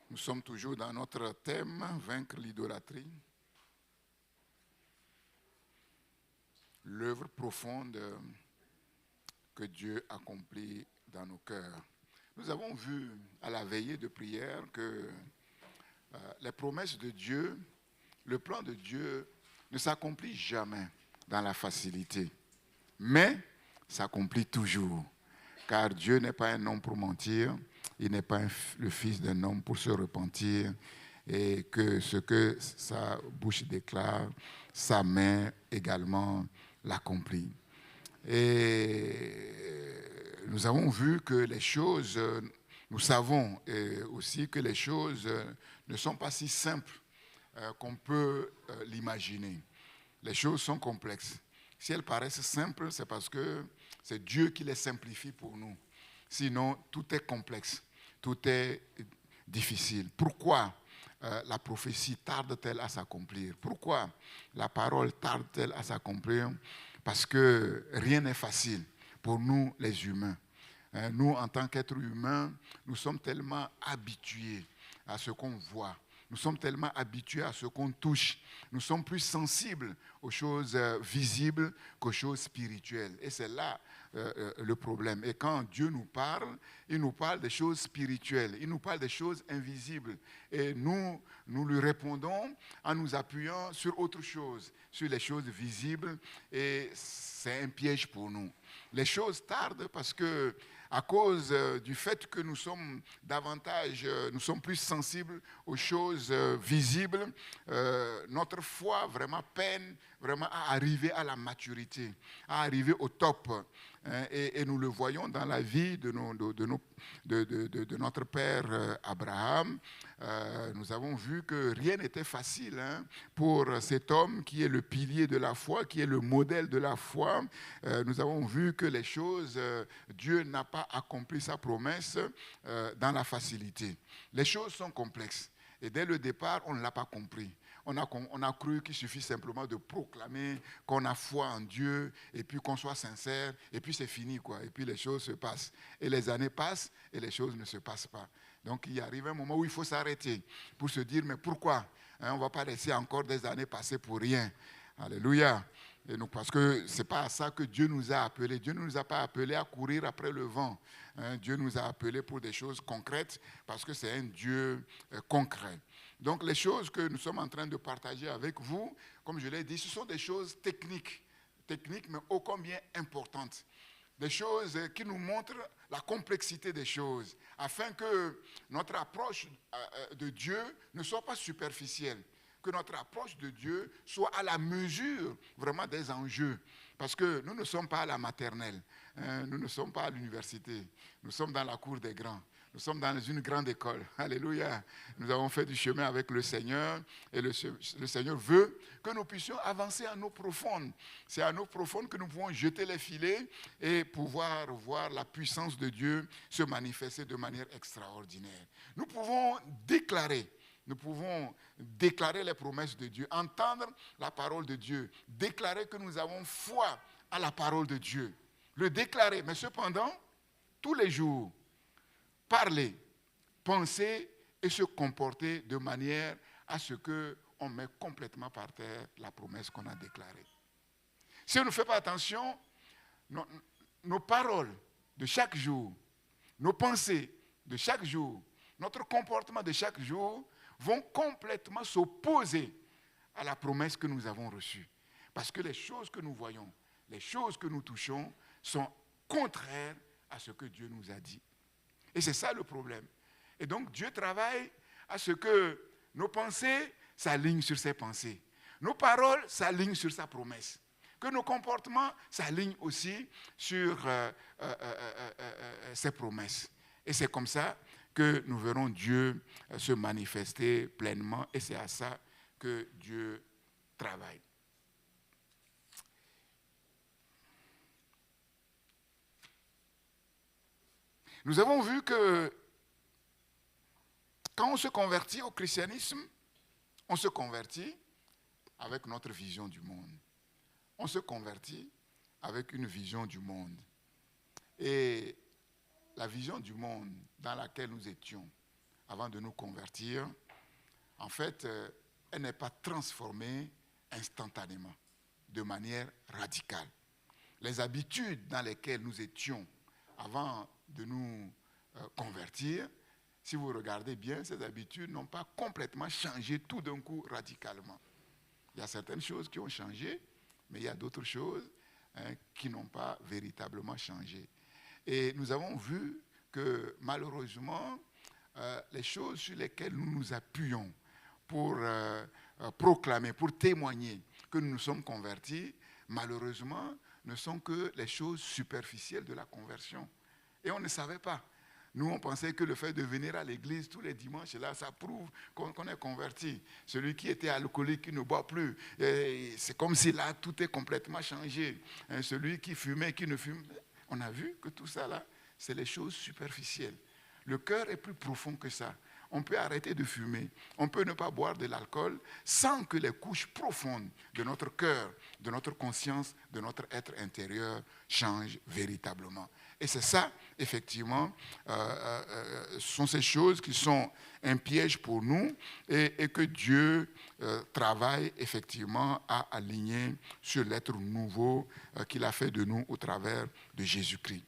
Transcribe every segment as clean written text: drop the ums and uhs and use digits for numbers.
Nous sommes toujours dans notre thème, vaincre l'idolâtrie. L'œuvre profonde que Dieu accomplit dans nos cœurs. Nous avons vu à la veillée de prière que les promesses de Dieu, le plan de Dieu ne s'accomplit jamais dans la facilité, mais s'accomplit toujours. Car Dieu n'est pas un homme pour mentir, il n'est pas le fils d'un homme pour se repentir, et que ce que sa bouche déclare, sa main également l'accomplit. Et nous avons vu que les choses, nous savons aussi que les choses ne sont pas si simples qu'on peut l'imaginer. Les choses sont complexes. Si elles paraissent simples, c'est parce que c'est Dieu qui les simplifie pour nous. Sinon, tout est complexe, tout est difficile. Pourquoi la prophétie tarde-t-elle à s'accomplir? Pourquoi la parole tarde-t-elle à s'accomplir? Parce que rien n'est facile pour nous, les humains. Nous, en tant qu'êtres humains, nous sommes tellement habitués à ce qu'on voit. Nous sommes tellement habitués à ce qu'on touche. Nous sommes plus sensibles aux choses visibles qu'aux choses spirituelles. Et c'est là le problème. Et quand Dieu nous parle, il nous parle des choses spirituelles. Il nous parle des choses invisibles. Et nous lui répondons en nous appuyant sur autre chose, sur les choses visibles. Et c'est un piège pour nous. Les choses tardent parce que, à cause du fait que nous sommes nous sommes plus sensibles aux choses visibles, notre foi vraiment peine vraiment à arriver à la maturité, à arriver au top. Et nous le voyons dans la vie de notre père Abraham. Nous avons vu que rien n'était facile pour cet homme qui est le pilier de la foi, qui est le modèle de la foi. Nous avons vu que les choses, Dieu n'a pas accompli sa promesse dans la facilité. Les choses sont complexes. Et dès le départ, on ne l'a pas compris. On a cru qu'il suffit simplement de proclamer qu'on a foi en Dieu et puis qu'on soit sincère et puis c'est fini, quoi. Et puis les choses se passent. Et les années passent et les choses ne se passent pas. Donc il arrive un moment où il faut s'arrêter pour se dire, mais pourquoi on ne va pas laisser encore des années passer pour rien. Alléluia. Et donc, parce que ce n'est pas à ça que Dieu nous a appelés. Dieu ne nous a pas appelés à courir après le vent. Dieu nous a appelés pour des choses concrètes parce que c'est un Dieu concret. Donc les choses que nous sommes en train de partager avec vous, comme je l'ai dit, ce sont des choses techniques mais ô combien importantes. Des choses qui nous montrent la complexité des choses, afin que notre approche de Dieu ne soit pas superficielle, que notre approche de Dieu soit à la mesure vraiment des enjeux. Parce que nous ne sommes pas à la maternelle, nous ne sommes pas à l'université, nous sommes dans la cour des grands. Nous sommes dans une grande école. Alléluia. Nous avons fait du chemin avec le Seigneur et le Seigneur veut que nous puissions avancer à eau profonde. C'est à eau profonde que nous pouvons jeter les filets et pouvoir voir la puissance de Dieu se manifester de manière extraordinaire. Nous pouvons déclarer les promesses de Dieu, entendre la parole de Dieu, déclarer que nous avons foi à la parole de Dieu. Le déclarer, mais cependant, tous les jours, parler, penser et se comporter de manière à ce qu'on met complètement par terre la promesse qu'on a déclarée. Si on ne fait pas attention, nos paroles de chaque jour, nos pensées de chaque jour, notre comportement de chaque jour vont complètement s'opposer à la promesse que nous avons reçue. Parce que les choses que nous voyons, les choses que nous touchons sont contraires à ce que Dieu nous a dit. Et c'est ça le problème. Et donc Dieu travaille à ce que nos pensées s'alignent sur ses pensées. Nos paroles s'alignent sur sa promesse. Que nos comportements s'alignent aussi sur ses promesses. Et c'est comme ça que nous verrons Dieu se manifester pleinement. Et c'est à ça que Dieu travaille. Nous avons vu que quand on se convertit au christianisme, on se convertit avec notre vision du monde. On se convertit avec une vision du monde. Et la vision du monde dans laquelle nous étions, avant de nous convertir, en fait, elle n'est pas transformée instantanément, de manière radicale. Les habitudes dans lesquelles nous étions avant de nous convertir, si vous regardez bien, ces habitudes n'ont pas complètement changé tout d'un coup radicalement. Il y a certaines choses qui ont changé, mais il y a d'autres choses qui n'ont pas véritablement changé. Et nous avons vu que malheureusement, les choses sur lesquelles nous nous appuyons pour proclamer, pour témoigner que nous nous sommes convertis, malheureusement, ne sont que les choses superficielles de la conversion. Et on ne savait pas. Nous, on pensait que le fait de venir à l'église tous les dimanches, là, ça prouve qu'on est converti. Celui qui était alcoolique, qui ne boit plus, c'est comme si là, tout est complètement changé. Celui qui fumait, qui ne fume, on a vu que tout ça, là, c'est les choses superficielles. Le cœur est plus profond que ça. On peut arrêter de fumer, on peut ne pas boire de l'alcool sans que les couches profondes de notre cœur, de notre conscience, de notre être intérieur changent véritablement. Et c'est ça, effectivement, sont ces choses qui sont un piège pour nous et que Dieu travaille effectivement à aligner sur l'être nouveau qu'il a fait de nous au travers de Jésus-Christ.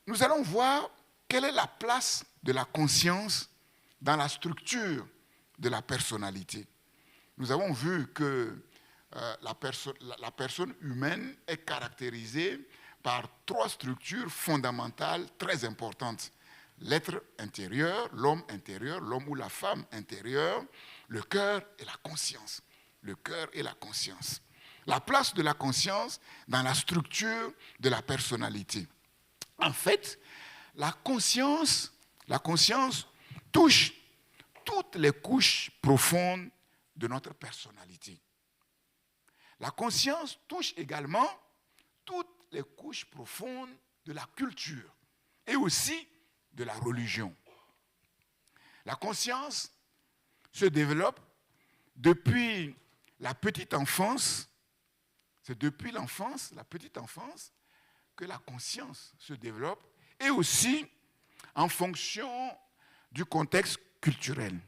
Nous allons voir quelle est la place de la conscience dans la structure de la personnalité. Nous avons vu que la personne humaine est caractérisée par 3 structures fondamentales très importantes. L'être intérieur, l'homme ou la femme intérieure, le cœur et la conscience. Le cœur et la conscience. La place de la conscience dans la structure de la personnalité. En fait, la conscience touche toutes les couches profondes de notre personnalité. La conscience touche également toutes les couches profondes de la culture et aussi de la religion. La conscience se développe depuis la petite enfance. C'est depuis l'enfance, la petite enfance, que la conscience se développe et aussi en fonction du contexte culturel.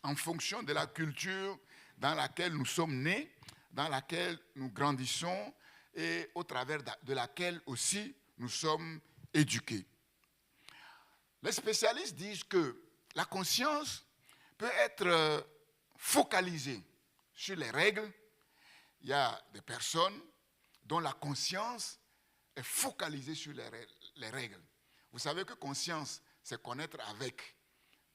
En fonction de la culture dans laquelle nous sommes nés, dans laquelle nous grandissons et au travers de laquelle aussi nous sommes éduqués. Les spécialistes disent que la conscience peut être focalisée sur les règles. Il y a des personnes dont la conscience est focalisée sur les règles. Vous savez que conscience, c'est connaître avec.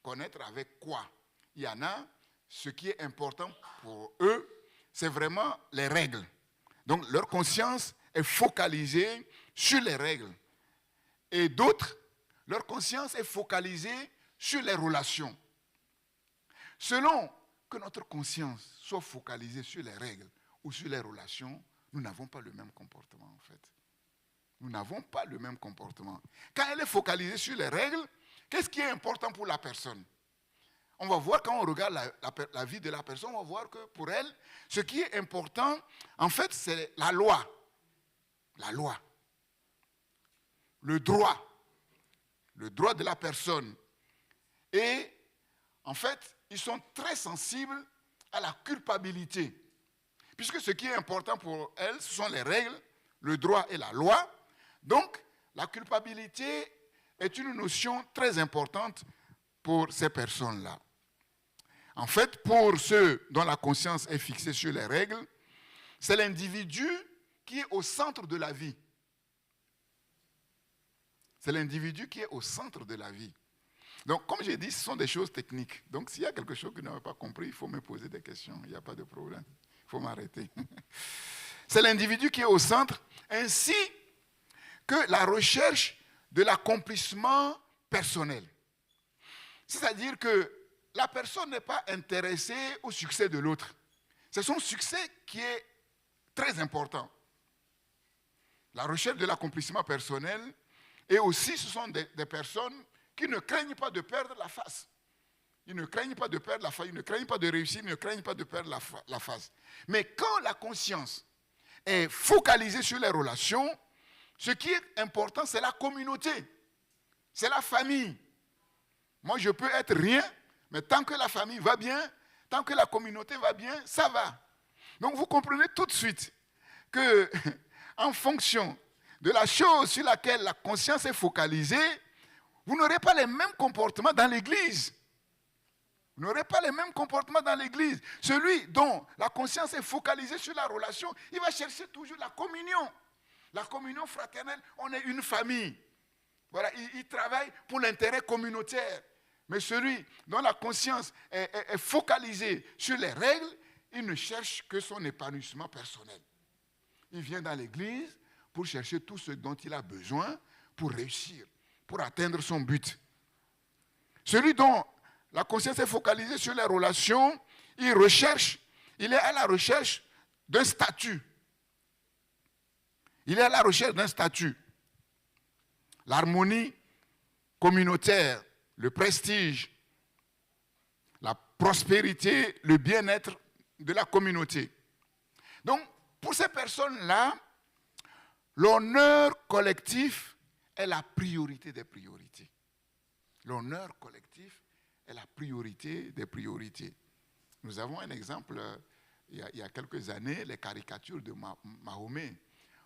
Connaître avec quoi? Il y en a, ce qui est important pour eux, c'est vraiment les règles. Donc leur conscience est focalisée sur les règles. Et d'autres, leur conscience est focalisée sur les relations. Selon que notre conscience soit focalisée sur les règles ou sur les relations, nous n'avons pas le même comportement en fait. Nous n'avons pas le même comportement. Quand elle est focalisée sur les règles, qu'est-ce qui est important pour la personne? On va voir, quand on regarde la vie de la personne, on va voir que pour elle, ce qui est important, en fait, c'est la loi. La loi. Le droit de la personne. Et, en fait, ils sont très sensibles à la culpabilité. Puisque ce qui est important pour elles, ce sont les règles, le droit et la loi. Donc, la culpabilité est une notion très importante pour ces personnes-là. En fait, pour ceux dont la conscience est fixée sur les règles, c'est l'individu qui est au centre de la vie. C'est l'individu qui est au centre de la vie. Donc, comme j'ai dit, ce sont des choses techniques. Donc, s'il y a quelque chose que vous n'avez pas compris, il faut me poser des questions. Il n'y a pas de problème. Il faut m'arrêter. C'est l'individu qui est au centre, ainsi que la recherche de l'accomplissement personnel. C'est-à-dire que la personne n'est pas intéressée au succès de l'autre. C'est son succès qui est très important. La recherche de l'accomplissement personnel, et aussi ce sont des personnes qui ne craignent pas de perdre la face. Ils ne craignent pas de perdre la face, ils ne craignent pas de réussir, ils ne craignent pas de perdre la face. Mais quand la conscience est focalisée sur les relations, Ce qui est important, c'est la communauté. C'est la famille. Moi, je peux être rien, mais tant que la famille va bien, tant que la communauté va bien, ça va. Donc, vous comprenez tout de suite que, en fonction de la chose sur laquelle la conscience est focalisée, vous n'aurez pas les mêmes comportements dans l'église. Vous n'aurez pas les mêmes comportements dans l'église. Celui dont la conscience est focalisée sur la relation, il va chercher toujours la communion. La communion fraternelle, on est une famille. Voilà, il travaille pour l'intérêt communautaire. Mais celui dont la conscience est focalisée sur les règles, il ne cherche que son épanouissement personnel. Il vient dans l'église pour chercher tout ce dont il a besoin pour réussir, pour atteindre son but. Celui dont la conscience est focalisée sur les relations, il est à la recherche d'un statut. Il est à la recherche d'un statut. L'harmonie communautaire, le prestige, la prospérité, le bien-être de la communauté. Donc, pour ces personnes-là, l'honneur collectif est la priorité des priorités. L'honneur collectif est la priorité des priorités. Nous avons un exemple, il y a quelques années, les caricatures de Mahomet.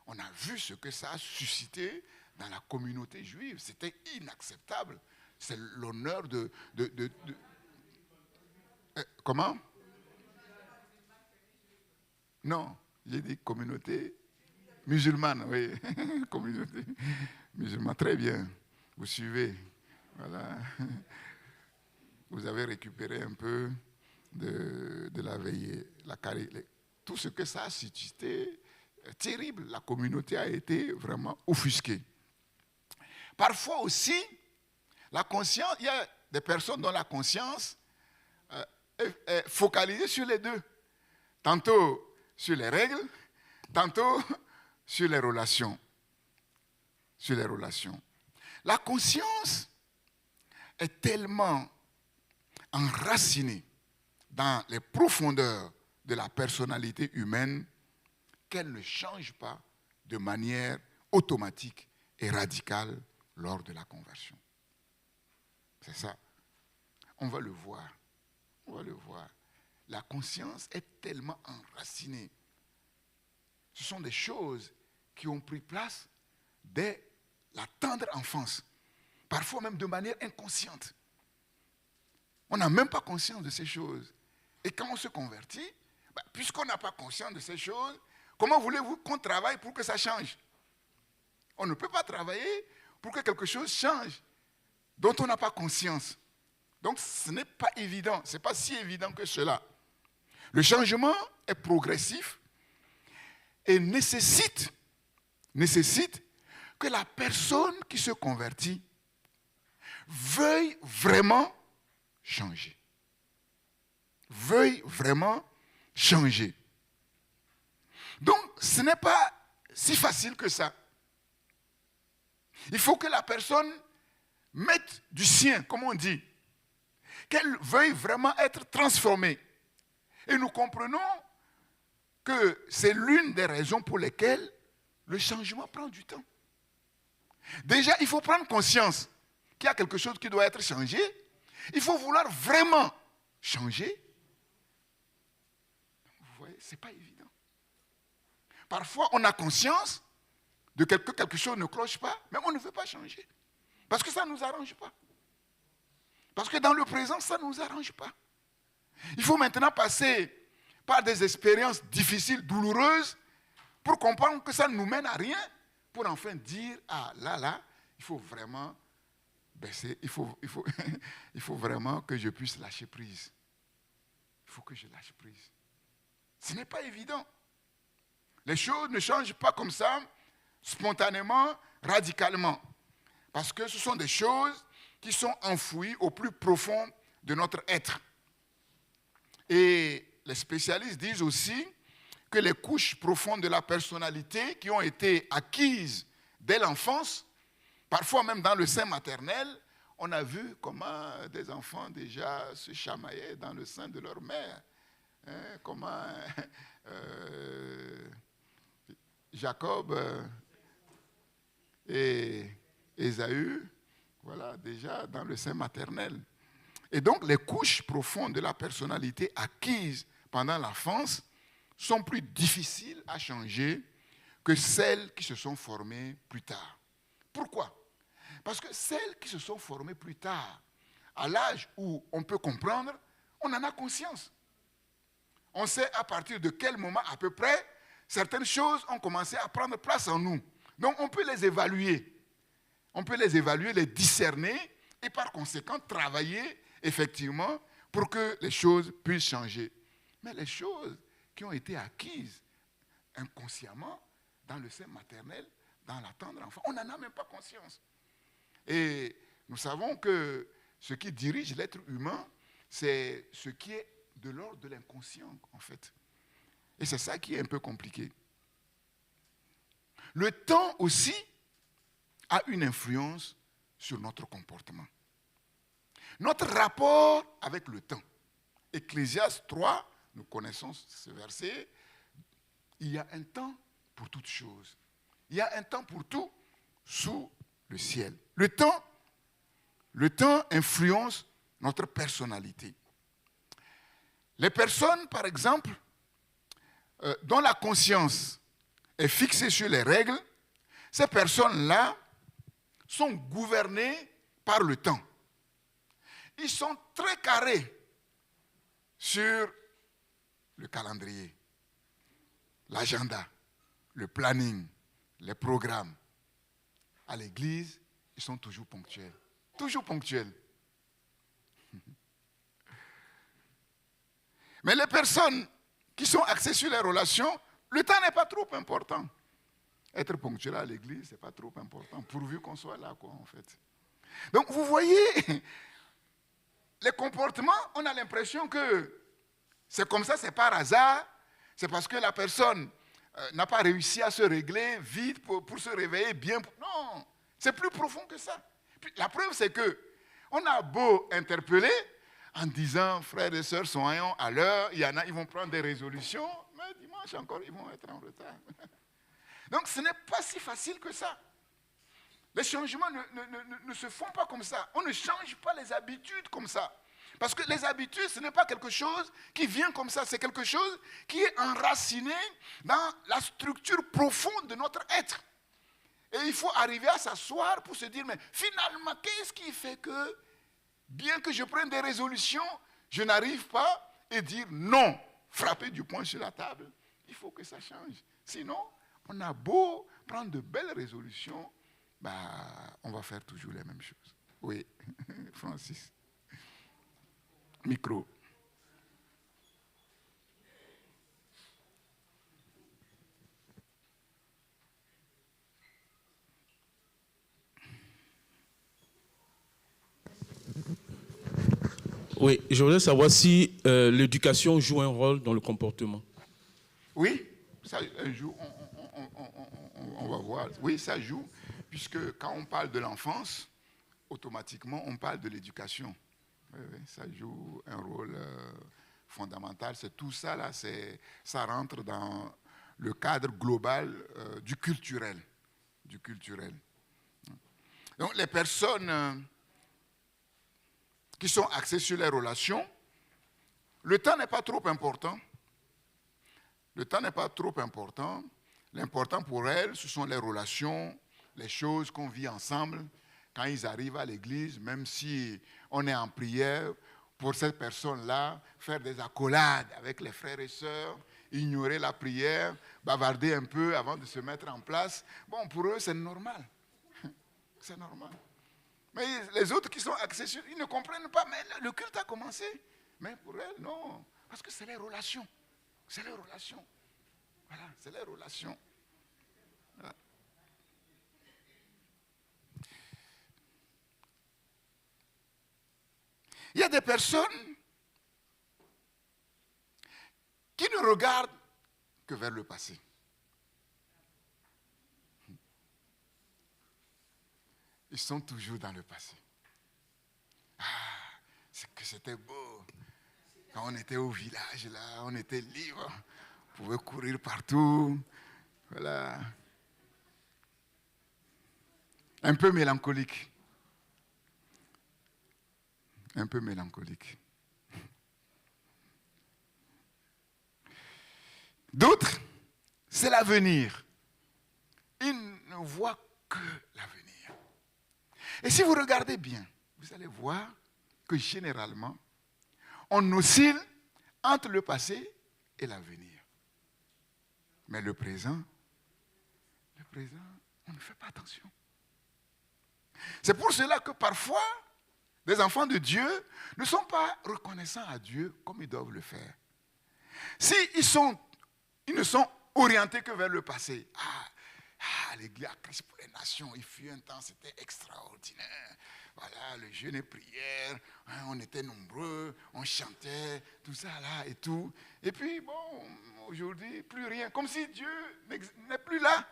On a vu ce que ça a suscité dans la communauté juive. C'était inacceptable. C'est l'honneur de comment? Non, j'ai dit communauté musulmane, oui. Communauté musulmane, très bien. Vous suivez. Voilà. Vous avez récupéré un peu de la veillée. Tout ce que ça a suscité, terrible. La communauté a été vraiment offusquée. Parfois aussi, la conscience, il y a des personnes dont la conscience est focalisée sur les deux. Tantôt sur les règles, tantôt sur les relations. Sur les relations. La conscience est tellement enracinée dans les profondeurs de la personnalité humaine qu'elle ne change pas de manière automatique et radicale lors de la conversion. C'est ça. On va le voir. On va le voir. La conscience est tellement enracinée. Ce sont des choses qui ont pris place dès la tendre enfance. Parfois même de manière inconsciente. On n'a même pas conscience de ces choses. Et quand on se convertit, puisqu'on n'a pas conscience de ces choses, comment voulez-vous qu'on travaille pour que ça change? On ne peut pas travailler pour que quelque chose change dont on n'a pas conscience. Donc ce n'est pas évident, ce n'est pas si évident que cela. Le changement est progressif et nécessite que la personne qui se convertit veuille vraiment changer. Veuille vraiment changer. Donc, ce n'est pas si facile que ça. Il faut que la personne mette du sien, comme on dit, qu'elle veuille vraiment être transformée. Et nous comprenons que c'est l'une des raisons pour lesquelles le changement prend du temps. Déjà, il faut prendre conscience qu'il y a quelque chose qui doit être changé. Il faut vouloir vraiment changer. Vous voyez, ce n'est pas évident. Parfois, on a conscience de que quelque chose ne cloche pas, mais on ne veut pas changer. Parce que ça ne nous arrange pas. Parce que dans le présent, ça ne nous arrange pas. Il faut maintenant passer par des expériences difficiles, douloureuses, pour comprendre que ça ne nous mène à rien, pour enfin dire, ah là, il faut vraiment baisser, il faut vraiment que je puisse lâcher prise. Il faut que je lâche prise. Ce n'est pas évident. Les choses ne changent pas comme ça, spontanément, radicalement. Parce que ce sont des choses qui sont enfouies au plus profond de notre être. Et les spécialistes disent aussi que les couches profondes de la personnalité qui ont été acquises dès l'enfance, parfois même dans le sein maternel, on a vu comment des enfants déjà se chamaillaient dans le sein de leur mère. Comment Jacob et Ésaü, voilà, déjà dans le sein maternel. Et donc, les couches profondes de la personnalité acquises pendant l'enfance sont plus difficiles à changer que celles qui se sont formées plus tard. Pourquoi? Parce que celles qui se sont formées plus tard, à l'âge où on peut comprendre, on en a conscience. On sait à partir de quel moment à peu près certaines choses ont commencé à prendre place en nous. Donc on peut les évaluer. On peut les évaluer, les discerner et par conséquent travailler effectivement pour que les choses puissent changer. Mais les choses qui ont été acquises inconsciemment dans le sein maternel, dans la tendre enfance, on n'en a même pas conscience. Et nous savons que ce qui dirige l'être humain, c'est ce qui est de l'ordre de l'inconscient, en fait. Et c'est ça qui est un peu compliqué. Le temps aussi a une influence sur notre comportement. Notre rapport avec le temps. Ecclésiaste 3, nous connaissons ce verset, il y a un temps pour toutes choses. Il y a un temps pour tout sous le ciel. Le temps influence notre personnalité. Les personnes, par exemple, dont la conscience est fixée sur les règles, ces personnes-là sont gouvernées par le temps. Ils sont très carrés sur le calendrier, l'agenda, le planning, les programmes. À l'église, ils sont toujours ponctuels. Toujours ponctuels. Mais les personnes qui sont axées sur les relations, le temps n'est pas trop important. Être ponctuel à l'église, ce n'est pas trop important, pourvu qu'on soit là, quoi, en fait. Donc, vous voyez, les comportements, on a l'impression que c'est comme ça, c'est par hasard, c'est parce que la personne n'a pas réussi à se régler vite pour se réveiller bien. Non, c'est plus profond que ça. Puis, la preuve, c'est que on a beau interpeller en disant, frères et sœurs, soyons à l'heure, il y en a, ils vont prendre des résolutions, mais dimanche encore, ils vont être en retard. Donc, ce n'est pas si facile que ça. Les changements ne se font pas comme ça. On ne change pas les habitudes comme ça. Parce que les habitudes, ce n'est pas quelque chose qui vient comme ça. C'est quelque chose qui est enraciné dans la structure profonde de notre être. Et il faut arriver à s'asseoir pour se dire, mais finalement, qu'est-ce qui fait que, bien que je prenne des résolutions, je n'arrive pas à dire non, frapper du poing sur la table. Il faut que ça change. Sinon, on a beau prendre de belles résolutions, on va faire toujours les mêmes choses. Oui, Francis. Micro. Oui, je voudrais savoir si l'éducation joue un rôle dans le comportement. Oui, ça joue, on va voir. Oui, ça joue, puisque quand on parle de l'enfance, automatiquement, on parle de l'éducation. Oui, ça joue un rôle fondamental. C'est tout ça, là, ça rentre dans le cadre global du culturel. Donc, les personnes qui sont axées sur les relations, le temps n'est pas trop important. Le temps n'est pas trop important. L'important pour elles, ce sont les relations, les choses qu'on vit ensemble. Quand ils arrivent à l'église, même si on est en prière, pour cette personne-là, faire des accolades avec les frères et sœurs, ignorer la prière, bavarder un peu avant de se mettre en place, bon, pour eux, c'est normal. C'est normal. Mais les autres qui sont axés sur, ils ne comprennent pas, mais le culte a commencé. Mais pour elles, non. Parce que c'est les relations. C'est les relations. Voilà, c'est les relations. Voilà. Il y a des personnes qui ne regardent que vers le passé. Ils sont toujours dans le passé. Ah, c'est que c'était beau. Quand on était au village, là, on était libre. On pouvait courir partout. Voilà. un peu mélancolique. Un peu mélancolique. D'autres, c'est l'avenir. Ils ne voient que l'avenir. Et si vous regardez bien, vous allez voir que généralement, on oscille entre le passé et l'avenir. Mais le présent, on ne fait pas attention. C'est pour cela que parfois, des enfants de Dieu ne sont pas reconnaissants à Dieu comme ils doivent le faire. S'ils ne sont orientés que vers le passé. L'église à Christ pour les nations, il fut un temps, c'était extraordinaire. Voilà, le jeûne et prière, on était nombreux, on chantait, tout ça là et tout. Et puis, bon, aujourd'hui, plus rien. Comme si Dieu n'est plus là.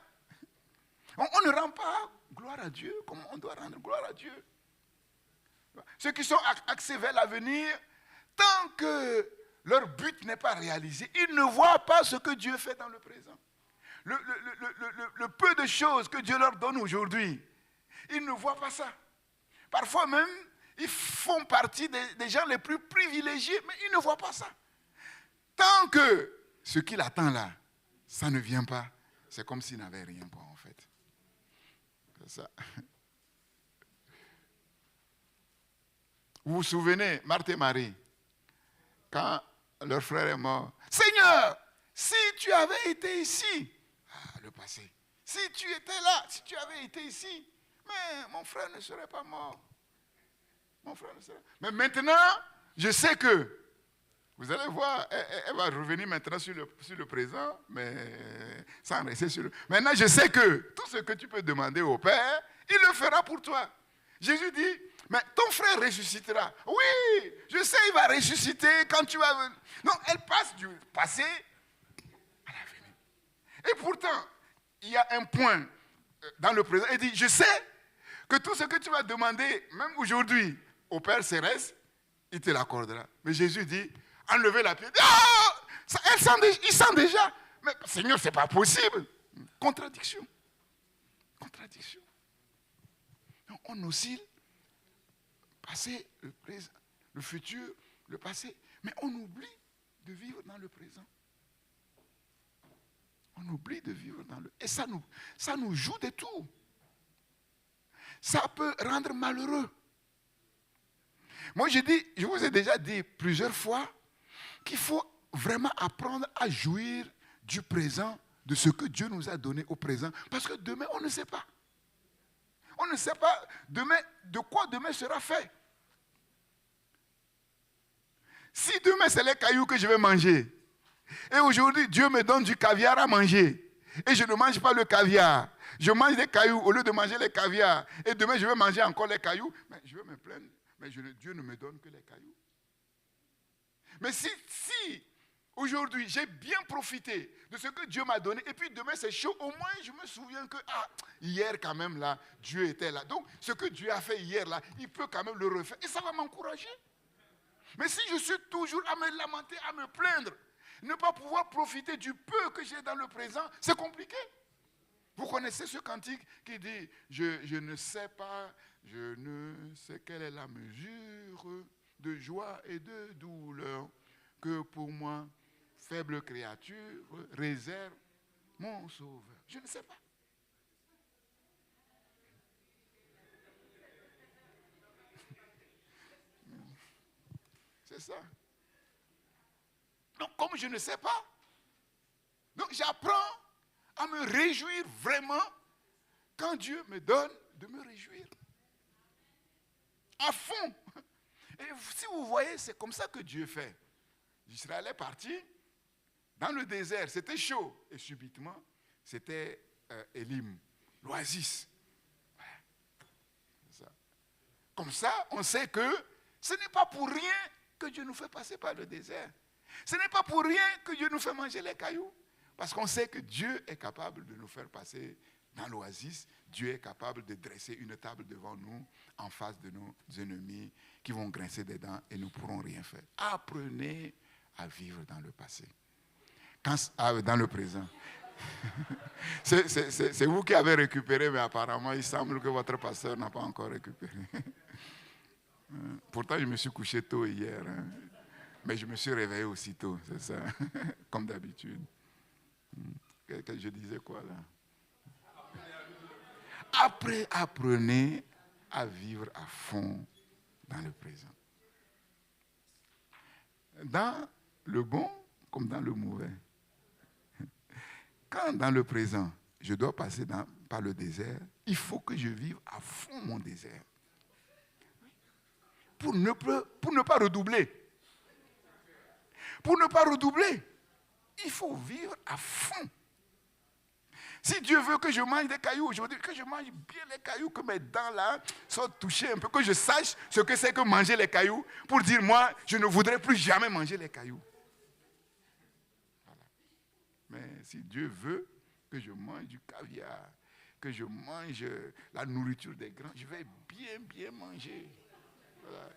On ne rend pas gloire à Dieu comme on doit rendre gloire à Dieu. Ceux qui sont axés vers l'avenir, tant que leur but n'est pas réalisé, ils ne voient pas ce que Dieu fait dans le présent. Le peu de choses que Dieu leur donne aujourd'hui, ils ne voient pas ça. Parfois même, ils font partie des gens les plus privilégiés, mais ils ne voient pas ça. Tant que ce qu'il attend là, ça ne vient pas, c'est comme s'il n'avait rien quoi en fait. C'est ça. Vous vous souvenez, Marthe et Marie, quand leur frère est mort, Seigneur, si tu avais été ici, le passé, si tu étais là, si tu avais été ici, mais mon frère ne serait pas mort. Mon frère ne serait... Mais maintenant, je sais que, vous allez voir, elle va revenir maintenant sur le présent, mais sans rester sur le... Maintenant, je sais que tout ce que tu peux demander au Père, il le fera pour toi. Jésus dit, mais ton frère ressuscitera. Oui, je sais, il va ressusciter quand tu vas venir. Non, elle passe du passé à l'avenir. Et pourtant, il y a un point dans le présent. Il dit, je sais que tout ce que tu vas demander, même aujourd'hui, au Père Céleste, il te l'accordera. Mais Jésus dit, enlevez la pierre. Oh, il sent déjà. Mais Seigneur, ce n'est pas possible. Contradiction. Contradiction. Donc, on oscille. Passé, le présent, le futur, le passé. Mais on oublie de vivre dans le présent. On oublie de vivre dans le... Et ça nous joue des tours. Ça peut rendre malheureux. Moi, je vous ai déjà dit plusieurs fois qu'il faut vraiment apprendre à jouir du présent, de ce que Dieu nous a donné au présent. Parce que demain, on ne sait pas. On ne sait pas demain, de quoi demain sera fait. Si demain, c'est les cailloux que je vais manger, et aujourd'hui, Dieu me donne du caviar à manger, et je ne mange pas le caviar, je mange des cailloux au lieu de manger les caviars, et demain, je vais manger encore les cailloux, mais je vais me plaindre, mais Dieu ne me donne que les cailloux. Mais si aujourd'hui, j'ai bien profité de ce que Dieu m'a donné, et puis demain, c'est chaud, au moins, je me souviens que, hier, quand même, là, Dieu était là. Donc, ce que Dieu a fait hier, là, il peut quand même le refaire, et ça va m'encourager. Mais si je suis toujours à me lamenter, à me plaindre, ne pas pouvoir profiter du peu que j'ai dans le présent, c'est compliqué. Vous connaissez ce cantique qui dit « Je ne sais pas, je ne sais quelle est la mesure de joie et de douleur que pour moi, faible créature, réserve mon sauveur. » Je ne sais pas. C'est ça. Donc, comme je ne sais pas, donc j'apprends à me réjouir vraiment quand Dieu me donne de me réjouir. À fond. Et si vous voyez, c'est comme ça que Dieu fait. Israël est parti dans le désert, c'était chaud. Et subitement, c'était Élim, l'oasis. Ouais. Comme ça, on sait que ce n'est pas pour rien que Dieu nous fait passer par le désert. Ce n'est pas pour rien que Dieu nous fait manger les cailloux. Parce qu'on sait que Dieu est capable de nous faire passer dans l'oasis. Dieu est capable de dresser une table devant nous, en face de nos ennemis, qui vont grincer des dents et nous ne pourrons rien faire. Apprenez à vivre dans le passé. Dans le présent. C'est vous qui avez récupéré, mais apparemment, il semble que votre pasteur n'a pas encore récupéré. Pourtant, je me suis couché tôt hier, hein. Mais je me suis réveillé aussitôt, c'est ça, comme d'habitude. Que je disais quoi là? Après, apprenez à vivre à fond dans le présent. Dans le bon comme dans le mauvais. Quand dans le présent, je dois passer par le désert, il faut que je vive à fond mon désert. Pour ne pas redoubler. Pour ne pas redoubler, il faut vivre à fond. Si Dieu veut que je mange des cailloux aujourd'hui, que je mange bien les cailloux, que mes dents là soient touchées un peu, que je sache ce que c'est que manger les cailloux, pour dire moi, je ne voudrais plus jamais manger les cailloux. Voilà. Mais si Dieu veut que je mange du caviar, que je mange la nourriture des grands, je vais bien manger. Voilà.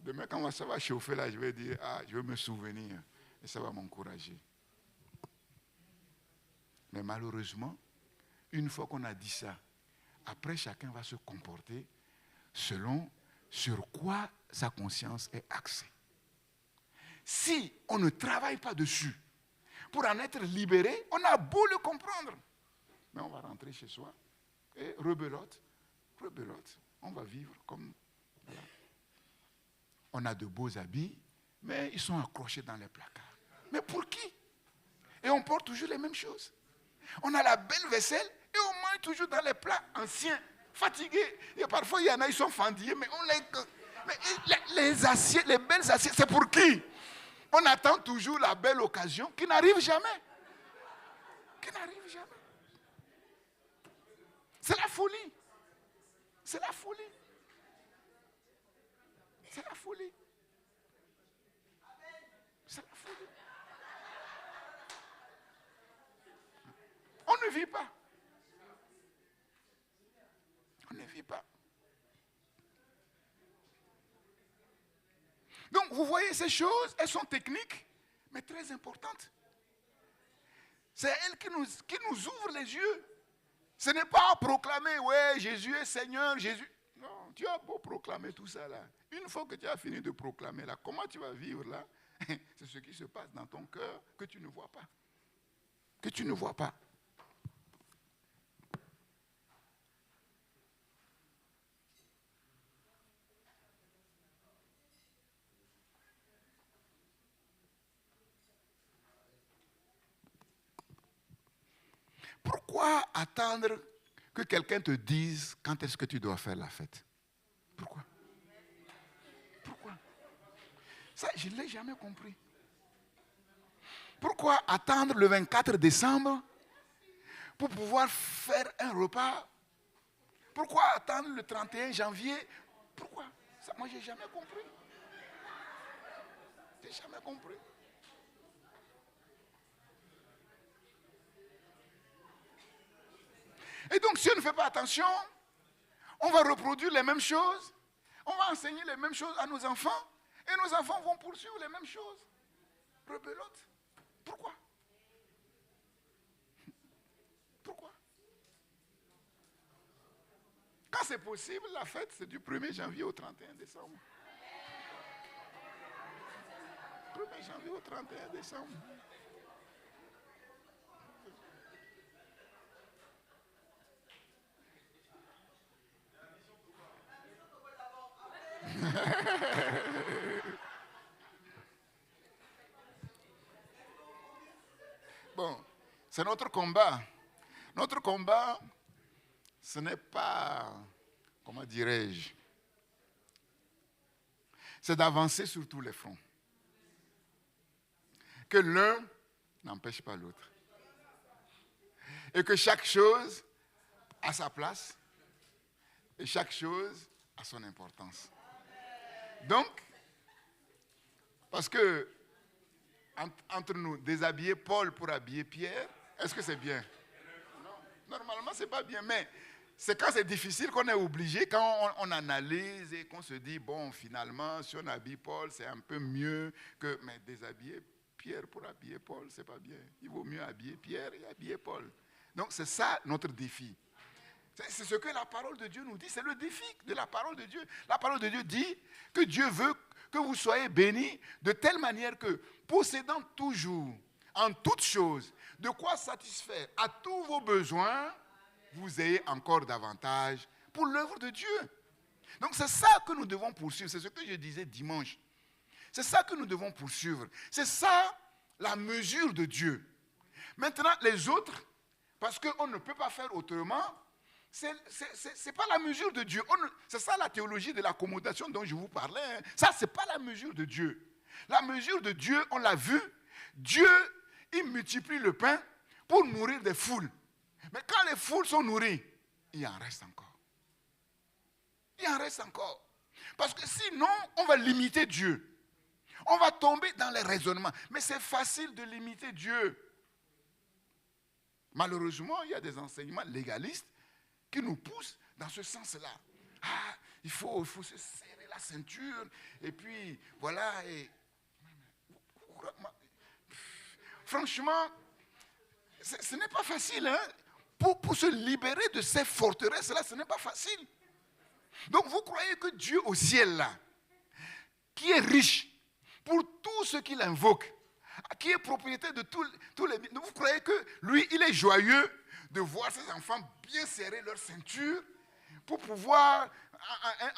Demain, quand ça va chauffer là, je vais dire, je vais me souvenir, et ça va m'encourager. Mais malheureusement, une fois qu'on a dit ça, après chacun va se comporter selon sur quoi sa conscience est axée. Si on ne travaille pas dessus pour en être libéré, on a beau le comprendre. Mais on va rentrer chez soi et rebelote, on va vivre comme... Voilà. On a de beaux habits, mais ils sont accrochés dans les placards. Mais pour qui? Et on porte toujours les mêmes choses. On a la belle vaisselle et on mange toujours dans les plats anciens, fatigués. Et parfois, il y en a, ils sont fendillés, mais les assiettes, les belles assiettes, c'est pour qui? On attend toujours la belle occasion qui n'arrive jamais. Qui n'arrive jamais. C'est la folie. C'est la folie. C'est la folie. C'est la folie. On ne vit pas. On ne vit pas. Donc, vous voyez, ces choses, elles sont techniques, mais très importantes. C'est elles qui nous ouvrent les yeux. Ce n'est pas proclamer, ouais, Jésus est Seigneur, Jésus. Non, tu as beau proclamer tout ça là. Une fois que tu as fini de proclamer là, comment tu vas vivre là? C'est ce qui se passe dans ton cœur que tu ne vois pas. Que tu ne vois pas. Pourquoi attendre que quelqu'un te dise quand est-ce que tu dois faire la fête? Pourquoi? Pourquoi? Ça, je ne l'ai jamais compris. Pourquoi attendre le 24 décembre pour pouvoir faire un repas? Pourquoi attendre le 31 janvier? Pourquoi? Ça, moi, je n'ai jamais compris. Je n'ai jamais compris. Et donc, si on ne fait pas attention, on va reproduire les mêmes choses, on va enseigner les mêmes choses à nos enfants, et nos enfants vont poursuivre les mêmes choses. Rebelote. Pourquoi? Pourquoi? Quand c'est possible, la fête, c'est du 1er janvier au 31 décembre. 1er janvier au 31 décembre. Bon, c'est notre combat. Notre combat, ce n'est pas, comment dirais-je, c'est d'avancer sur tous les fronts. Que l'un n'empêche pas l'autre. Et que chaque chose a sa place et chaque chose a son importance. Donc, parce que entre nous, déshabiller Paul pour habiller Pierre, est-ce que c'est bien? Non, normalement, ce n'est pas bien, mais c'est quand c'est difficile qu'on est obligé, quand on analyse et qu'on se dit, bon, finalement, si on habille Paul, c'est un peu mieux que... Mais déshabiller Pierre pour habiller Paul, c'est pas bien. Il vaut mieux habiller Pierre et habiller Paul. Donc c'est ça notre défi. C'est ce que la parole de Dieu nous dit, c'est le défi de la parole de Dieu. La parole de Dieu dit que Dieu veut que vous soyez bénis de telle manière que, possédant toujours, en toutes choses, de quoi satisfaire à tous vos besoins, vous ayez encore davantage pour l'œuvre de Dieu. Donc c'est ça que nous devons poursuivre, c'est ce que je disais dimanche. C'est ça que nous devons poursuivre. C'est ça la mesure de Dieu. Maintenant, les autres, parce qu'on ne peut pas faire autrement, c'est pas la mesure de Dieu. C'est ça la théologie de l'accommodation dont je vous parlais. Hein. Ça, c'est pas la mesure de Dieu. La mesure de Dieu, on l'a vu, Dieu, il multiplie le pain pour nourrir des foules. Mais quand les foules sont nourries, il en reste encore. Il en reste encore. Parce que sinon, on va limiter Dieu. On va tomber dans les raisonnements. Mais c'est facile de limiter Dieu. Malheureusement, il y a des enseignements légalistes qui nous poussent dans ce sens-là. Ah, il faut se serrer la ceinture. Et puis, voilà. Franchement, ce n'est pas facile. Hein? Pour se libérer de ces forteresses-là, ce n'est pas facile. Donc, vous croyez que Dieu au ciel, là, qui est riche, pour tout ce qu'il invoque, qui est propriétaire de tous les biens. Vous croyez que lui, il est joyeux de voir ses enfants bien serrer leur ceinture pour pouvoir,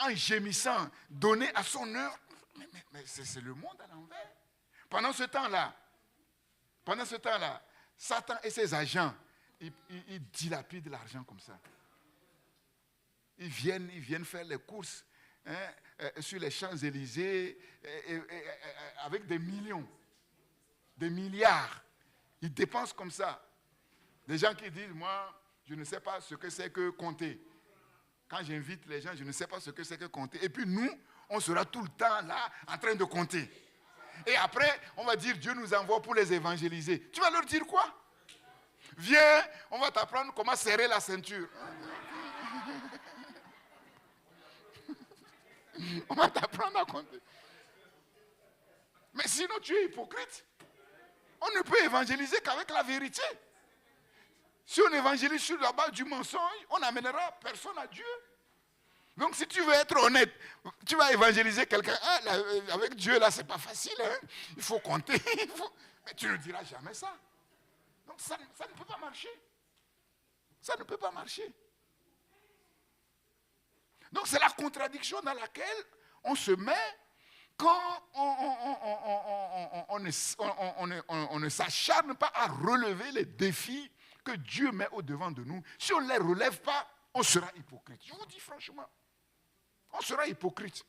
en gémissant, donner à son heure. Mais c'est le monde à l'envers. Pendant ce temps-là, Satan et ses agents, ils dilapident l'argent comme ça. Ils viennent faire les courses. Sur les Champs-Élysées avec des millions, des milliards. Ils dépensent comme ça. Des gens qui disent, moi, je ne sais pas ce que c'est que compter. Quand j'invite les gens, je ne sais pas ce que c'est que compter. Et puis nous, on sera tout le temps là en train de compter. Et après, on va dire, Dieu nous envoie pour les évangéliser. Tu vas leur dire quoi? Viens, on va t'apprendre comment serrer la ceinture. On va t'apprendre à compter. Mais sinon, tu es hypocrite. On ne peut évangéliser qu'avec la vérité. Si on évangélise sur la base du mensonge, on n'amènera personne à Dieu. Donc, si tu veux être honnête, tu vas évangéliser quelqu'un. Ah, là, avec Dieu, là, c'est pas facile. Hein? Il faut compter. Mais tu ne diras jamais ça. Donc, ça ne peut pas marcher. Ça ne peut pas marcher. Donc c'est la contradiction dans laquelle on se met quand on ne s'acharne pas à relever les défis que Dieu met au-devant de nous. Si on ne les relève pas, on sera hypocrite. Je vous dis franchement, on sera hypocrite.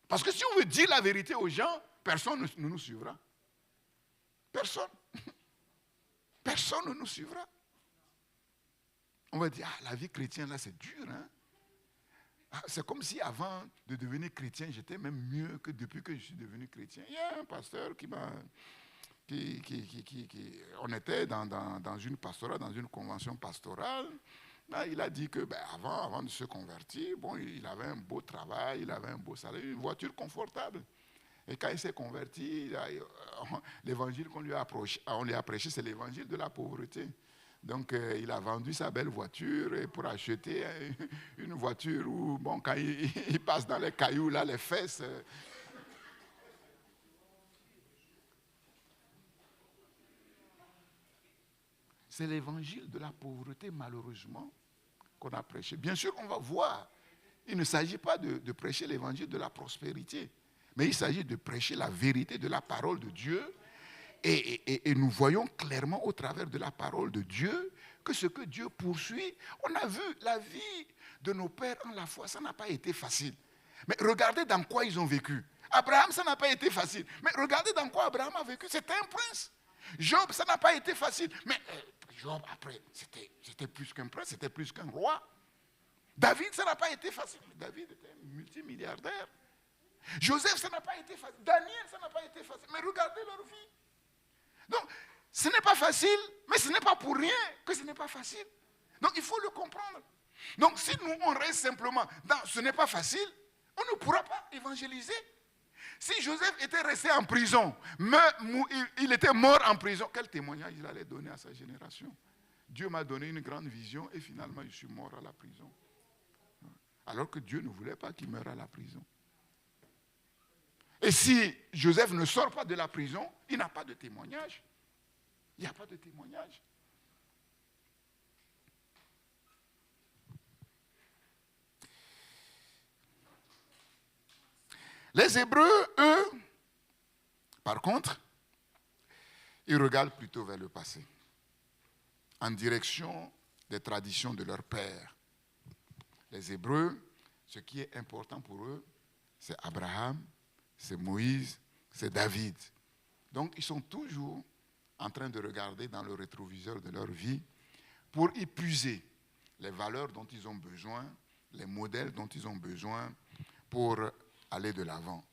Parce que si on veut dire la vérité aux gens, personne ne nous suivra. Personne. Personne ne nous suivra. On va dire, la vie chrétienne, là, c'est dur. Hein? C'est comme si avant de devenir chrétien, j'étais même mieux que depuis que je suis devenu chrétien. Il y a un pasteur qui m'a... on était dans une pastorale, dans une convention pastorale. Là, il a dit que avant de se convertir, bon, il avait un beau travail, il avait un beau salaire, une voiture confortable. Et quand il s'est converti, l'évangile qu'on lui a prêché, c'est l'évangile de la pauvreté. Donc, il a vendu sa belle voiture pour acheter une voiture où, bon, quand il passe dans les cailloux, là, les fesses... C'est l'évangile de la pauvreté, malheureusement, qu'on a prêché. Bien sûr, on va voir. Il ne s'agit pas de prêcher l'évangile de la prospérité, mais il s'agit de prêcher la vérité de la parole de Dieu. Et nous voyons clairement au travers de la parole de Dieu que ce que Dieu poursuit, on a vu la vie de nos pères en la foi, ça n'a pas été facile. Mais regardez dans quoi ils ont vécu. Abraham, ça n'a pas été facile. Mais regardez dans quoi Abraham a vécu. C'était un prince. Job, ça n'a pas été facile. Mais Job, après, c'était plus qu'un prince, c'était plus qu'un roi. David, ça n'a pas été facile. David était multimilliardaire. Joseph, ça n'a pas été facile. Daniel, ça n'a pas été facile. Mais regardez leur vie. Donc, ce n'est pas facile, mais ce n'est pas pour rien que ce n'est pas facile. Donc, il faut le comprendre. Donc, si nous, on reste simplement dans ce n'est pas facile, on ne pourra pas évangéliser. Si Joseph était resté en prison, il était mort en prison, quel témoignage il allait donner à sa génération? Dieu m'a donné une grande vision et finalement je suis mort à la prison. Alors que Dieu ne voulait pas qu'il meure à la prison. Et si Joseph ne sort pas de la prison, il n'a pas de témoignage. Il n'y a pas de témoignage. Les Hébreux, eux, par contre, ils regardent plutôt vers le passé, en direction des traditions de leur père. Les Hébreux, ce qui est important pour eux, c'est Abraham, c'est Moïse, c'est David. Donc, ils sont toujours en train de regarder dans le rétroviseur de leur vie pour y puiser les valeurs dont ils ont besoin, les modèles dont ils ont besoin pour aller de l'avant.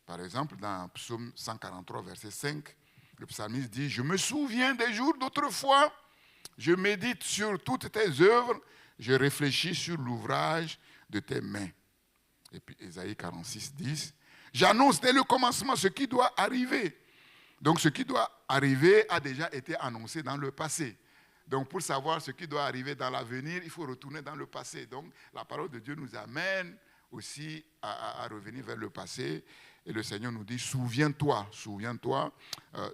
Par exemple, dans Psaume 143, verset 5, le psalmiste dit « Je me souviens des jours d'autrefois, je médite sur toutes tes œuvres, je réfléchis sur l'ouvrage de tes mains. » Et puis Ésaïe 46, 10, « J'annonce dès le commencement ce qui doit arriver. » Donc ce qui doit arriver a déjà été annoncé dans le passé. Donc pour savoir ce qui doit arriver dans l'avenir, il faut retourner dans le passé. Donc la parole de Dieu nous amène aussi à revenir vers le passé. Et le Seigneur nous dit, souviens-toi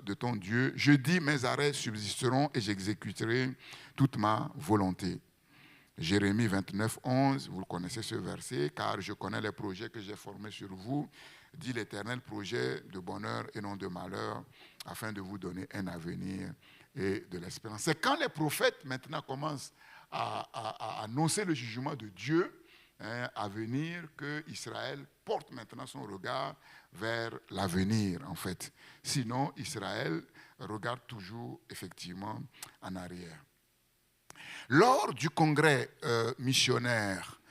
de ton Dieu. Je dis, mes arrêts subsisteront et j'exécuterai toute ma volonté. Jérémie 29, 11, vous connaissez ce verset, car je connais les projets que j'ai formés sur vous, dit l'Éternel, projet de bonheur et non de malheur, afin de vous donner un avenir et de l'espérance. C'est quand les prophètes maintenant commencent à annoncer le jugement de Dieu à venir que Israël porte maintenant son regard vers l'avenir en fait. Sinon, Israël regarde toujours effectivement en arrière. Lors du congrès missionnaire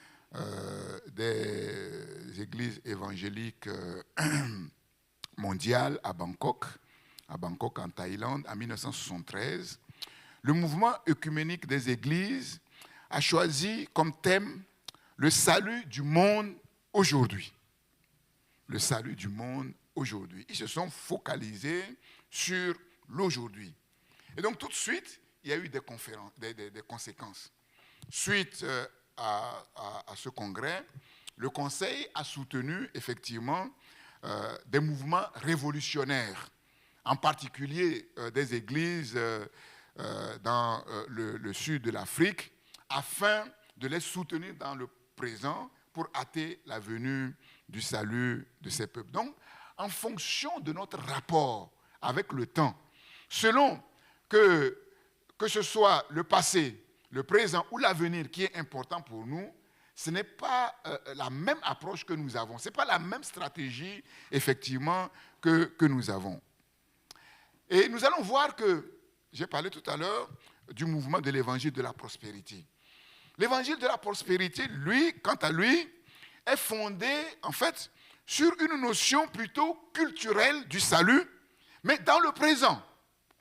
des églises évangéliques mondiales à Bangkok en Thaïlande, en 1973, le mouvement œcuménique des églises a choisi comme thème le salut du monde aujourd'hui. Le salut du monde aujourd'hui. Ils se sont focalisés sur l'aujourd'hui. Et donc tout de suite, il y a eu des conséquences. Suite à ce congrès, le Conseil a soutenu effectivement des mouvements révolutionnaires, en particulier des églises dans le sud de l'Afrique, afin de les soutenir dans le présent pour hâter la venue du salut de ces peuples. Donc, en fonction de notre rapport avec le temps, selon que ce soit le passé, le présent ou l'avenir qui est important pour nous, ce n'est pas la même approche que nous avons. Ce n'est pas la même stratégie, effectivement, que nous avons. Et nous allons voir que, j'ai parlé tout à l'heure du mouvement de l'évangile de la prospérité. L'évangile de la prospérité, lui, quant à lui, est fondé, en fait, sur une notion plutôt culturelle du salut, mais dans le présent,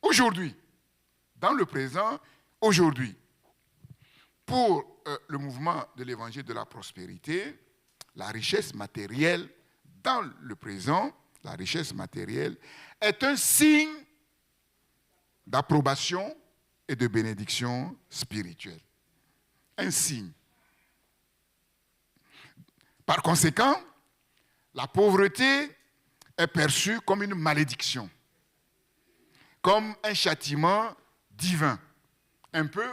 aujourd'hui. Dans le présent, aujourd'hui. Pour le mouvement de l'évangile de la prospérité, la richesse matérielle dans le présent, la richesse matérielle, est un signe d'approbation et de bénédiction spirituelle. Un signe. Par conséquent, la pauvreté est perçue comme une malédiction, comme un châtiment divin, un peu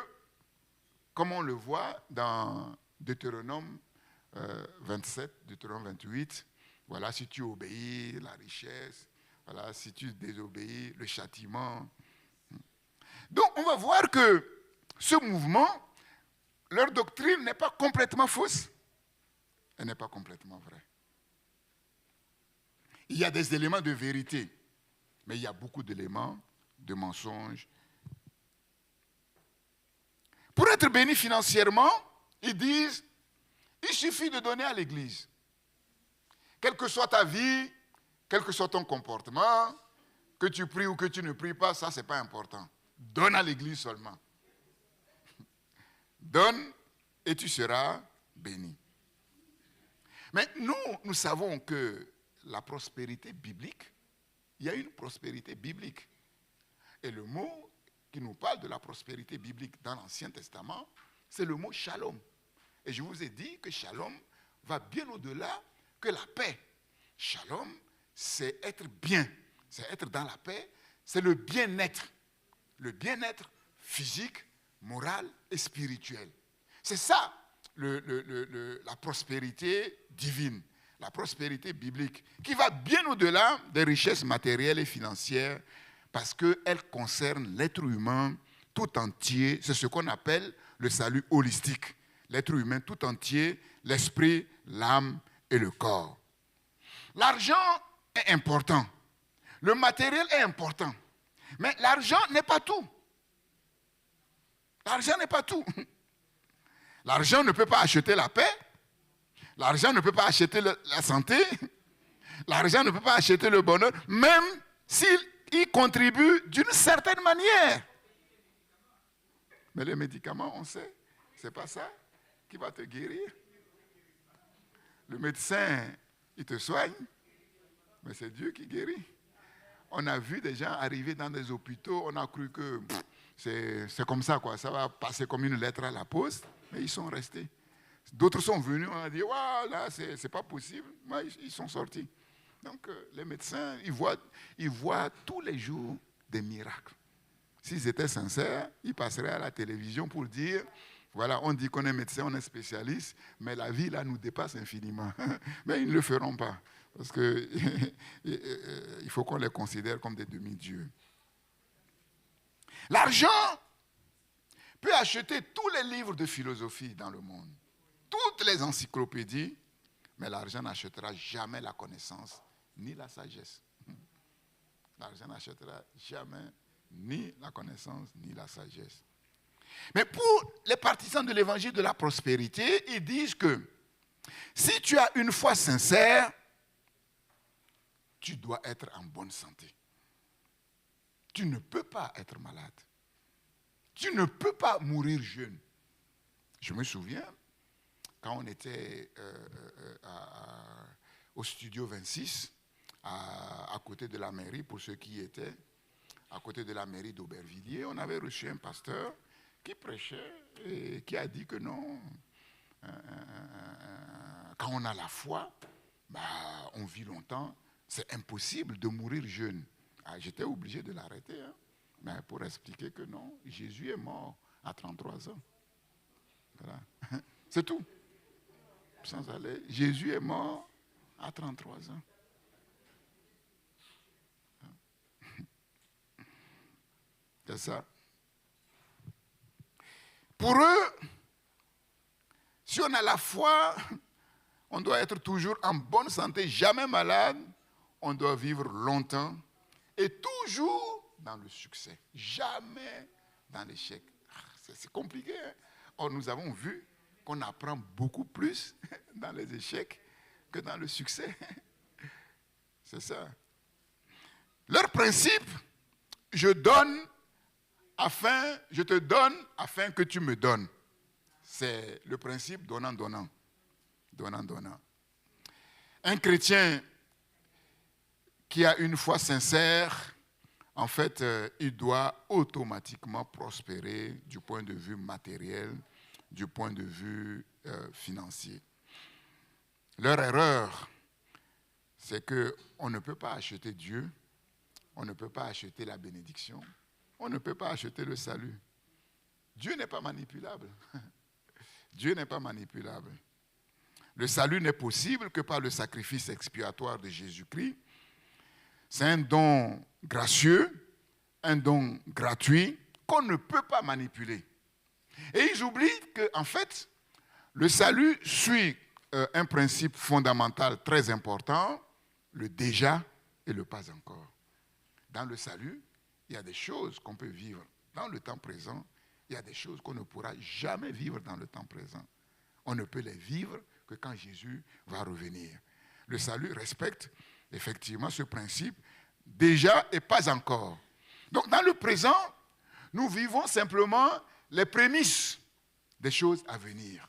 comme on le voit dans Deutéronome 27, Deutéronome 28. Voilà, si tu obéis, la richesse. Voilà, si tu désobéis, le châtiment. Donc, on va voir que ce mouvement, leur doctrine n'est pas complètement fausse. Elle n'est pas complètement vraie. Il y a des éléments de vérité, mais il y a beaucoup d'éléments de mensonges. Pour être béni financièrement, ils disent, il suffit de donner à l'église. Quelle que soit ta vie, quel que soit ton comportement, que tu pries ou que tu ne pries pas, ça, ce n'est pas important. Donne à l'église seulement. Donne et tu seras béni. Mais nous savons que la prospérité biblique, il y a une prospérité biblique. Et le mot qui nous parle de la prospérité biblique dans l'Ancien Testament, c'est le mot shalom. Et je vous ai dit que shalom va bien au-delà que la paix. Shalom, c'est être bien, c'est être dans la paix, c'est le bien-être. Le bien-être physique, moral et spirituel. C'est ça la prospérité divine, la prospérité biblique, qui va bien au-delà des richesses matérielles et financières, parce qu'elle concerne l'être humain tout entier. C'est ce qu'on appelle le salut holistique. L'être humain tout entier, l'esprit, l'âme et le corps. L'argent est important. Le matériel est important. Mais l'argent n'est pas tout. L'argent n'est pas tout. L'argent ne peut pas acheter la paix. L'argent ne peut pas acheter la santé. L'argent ne peut pas acheter le bonheur, même s'il y contribue d'une certaine manière. Mais les médicaments, on sait, c'est pas ça qui va te guérir. Le médecin, il te soigne, mais c'est Dieu qui guérit. On a vu des gens arriver dans des hôpitaux, on a cru que c'est comme ça, quoi. Ça va passer comme une lettre à la poste, mais ils sont restés. D'autres sont venus, on a dit, là, c'est pas possible, mais ils sont sortis. Donc, les médecins, ils voient tous les jours des miracles. S'ils étaient sincères, ils passeraient à la télévision pour dire, voilà, on dit qu'on est médecin, on est spécialiste, mais la vie, là, nous dépasse infiniment. Mais ils ne le feront pas, parce qu'il faut qu'on les considère comme des demi-dieux. L'argent peut acheter tous les livres de philosophie dans le monde, toutes les encyclopédies, mais l'argent n'achètera jamais la connaissance ni la sagesse. L'argent n'achètera jamais ni la connaissance ni la sagesse. Mais pour les partisans de l'évangile de la prospérité, ils disent que si tu as une foi sincère, tu dois être en bonne santé. Tu ne peux pas être malade. Tu ne peux pas mourir jeune. Je me souviens, quand on était au studio 26, à côté de la mairie, pour ceux qui y étaient, à côté de la mairie d'Aubervilliers, on avait reçu un pasteur qui prêchait et qui a dit que non, quand on a la foi, on vit longtemps, c'est impossible de mourir jeune. J'étais obligé de l'arrêter, mais pour expliquer que non, Jésus est mort à 33 ans. Voilà. C'est tout. Sans aller, Jésus est mort à 33 ans. C'est ça. Pour eux, si on a la foi, on doit être toujours en bonne santé, jamais malade, on doit vivre longtemps et toujours dans le succès, jamais dans l'échec. C'est compliqué, hein? Or, nous avons vu qu'on apprend beaucoup plus dans les échecs que dans le succès. C'est ça. Leur principe, je te donne afin que tu me donnes. C'est le principe donnant-donnant. Donnant-donnant. Un chrétien qui a une foi sincère, en fait, il doit automatiquement prospérer du point de vue matériel, du point de vue financier. Leur erreur, c'est qu'on ne peut pas acheter Dieu, on ne peut pas acheter la bénédiction, on ne peut pas acheter le salut. Dieu n'est pas manipulable. Dieu n'est pas manipulable. Le salut n'est possible que par le sacrifice expiatoire de Jésus-Christ. C'est un don gracieux, un don gratuit qu'on ne peut pas manipuler. Et ils oublient qu'en fait, le salut suit un principe fondamental très important, le déjà et le pas encore. Dans le salut, il y a des choses qu'on peut vivre dans le temps présent, il y a des choses qu'on ne pourra jamais vivre dans le temps présent. On ne peut les vivre que quand Jésus va revenir. Le salut respecte effectivement ce principe, déjà et pas encore. Donc dans le présent, nous vivons simplement les prémices des choses à venir.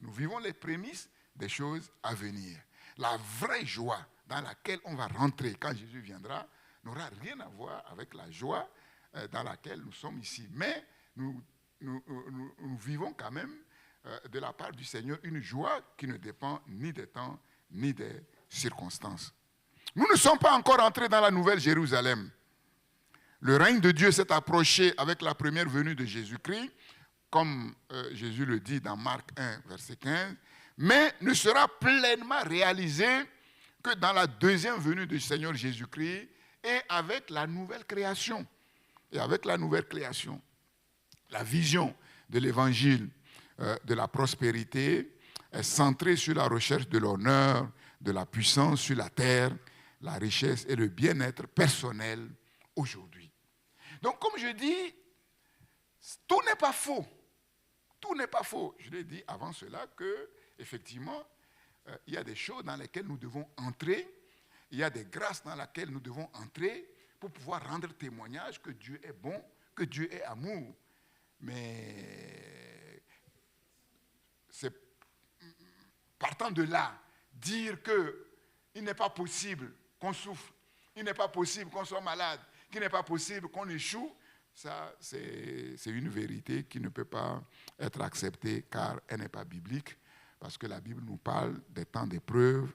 Nous vivons les prémices des choses à venir. La vraie joie dans laquelle on va rentrer quand Jésus viendra n'aura rien à voir avec la joie dans laquelle nous sommes ici. Mais nous vivons quand même de la part du Seigneur une joie qui ne dépend ni des temps ni des circonstances. Nous ne sommes pas encore entrés dans la nouvelle Jérusalem. Le règne de Dieu s'est approché avec la première venue de Jésus-Christ, comme Jésus le dit dans Marc 1, verset 15, mais ne sera pleinement réalisé que dans la deuxième venue du Seigneur Jésus-Christ et avec la nouvelle création. Et avec la nouvelle création, la vision de l'évangile de la prospérité est centrée sur la recherche de l'honneur, de la puissance sur la terre, la richesse et le bien-être personnel aujourd'hui. Donc, comme je dis, tout n'est pas faux. Tout n'est pas faux. Je l'ai dit avant cela que, effectivement, il y a des choses dans lesquelles nous devons entrer, il y a des grâces dans lesquelles nous devons entrer pour pouvoir rendre témoignage que Dieu est bon, que Dieu est amour. Mais c'est partant de là, dire qu'il n'est pas possible qu'on souffre, il n'est pas possible qu'on soit malade, qu'il n'est pas possible qu'on échoue, ça c'est une vérité qui ne peut pas être acceptée car elle n'est pas biblique, parce que la Bible nous parle des temps d'épreuve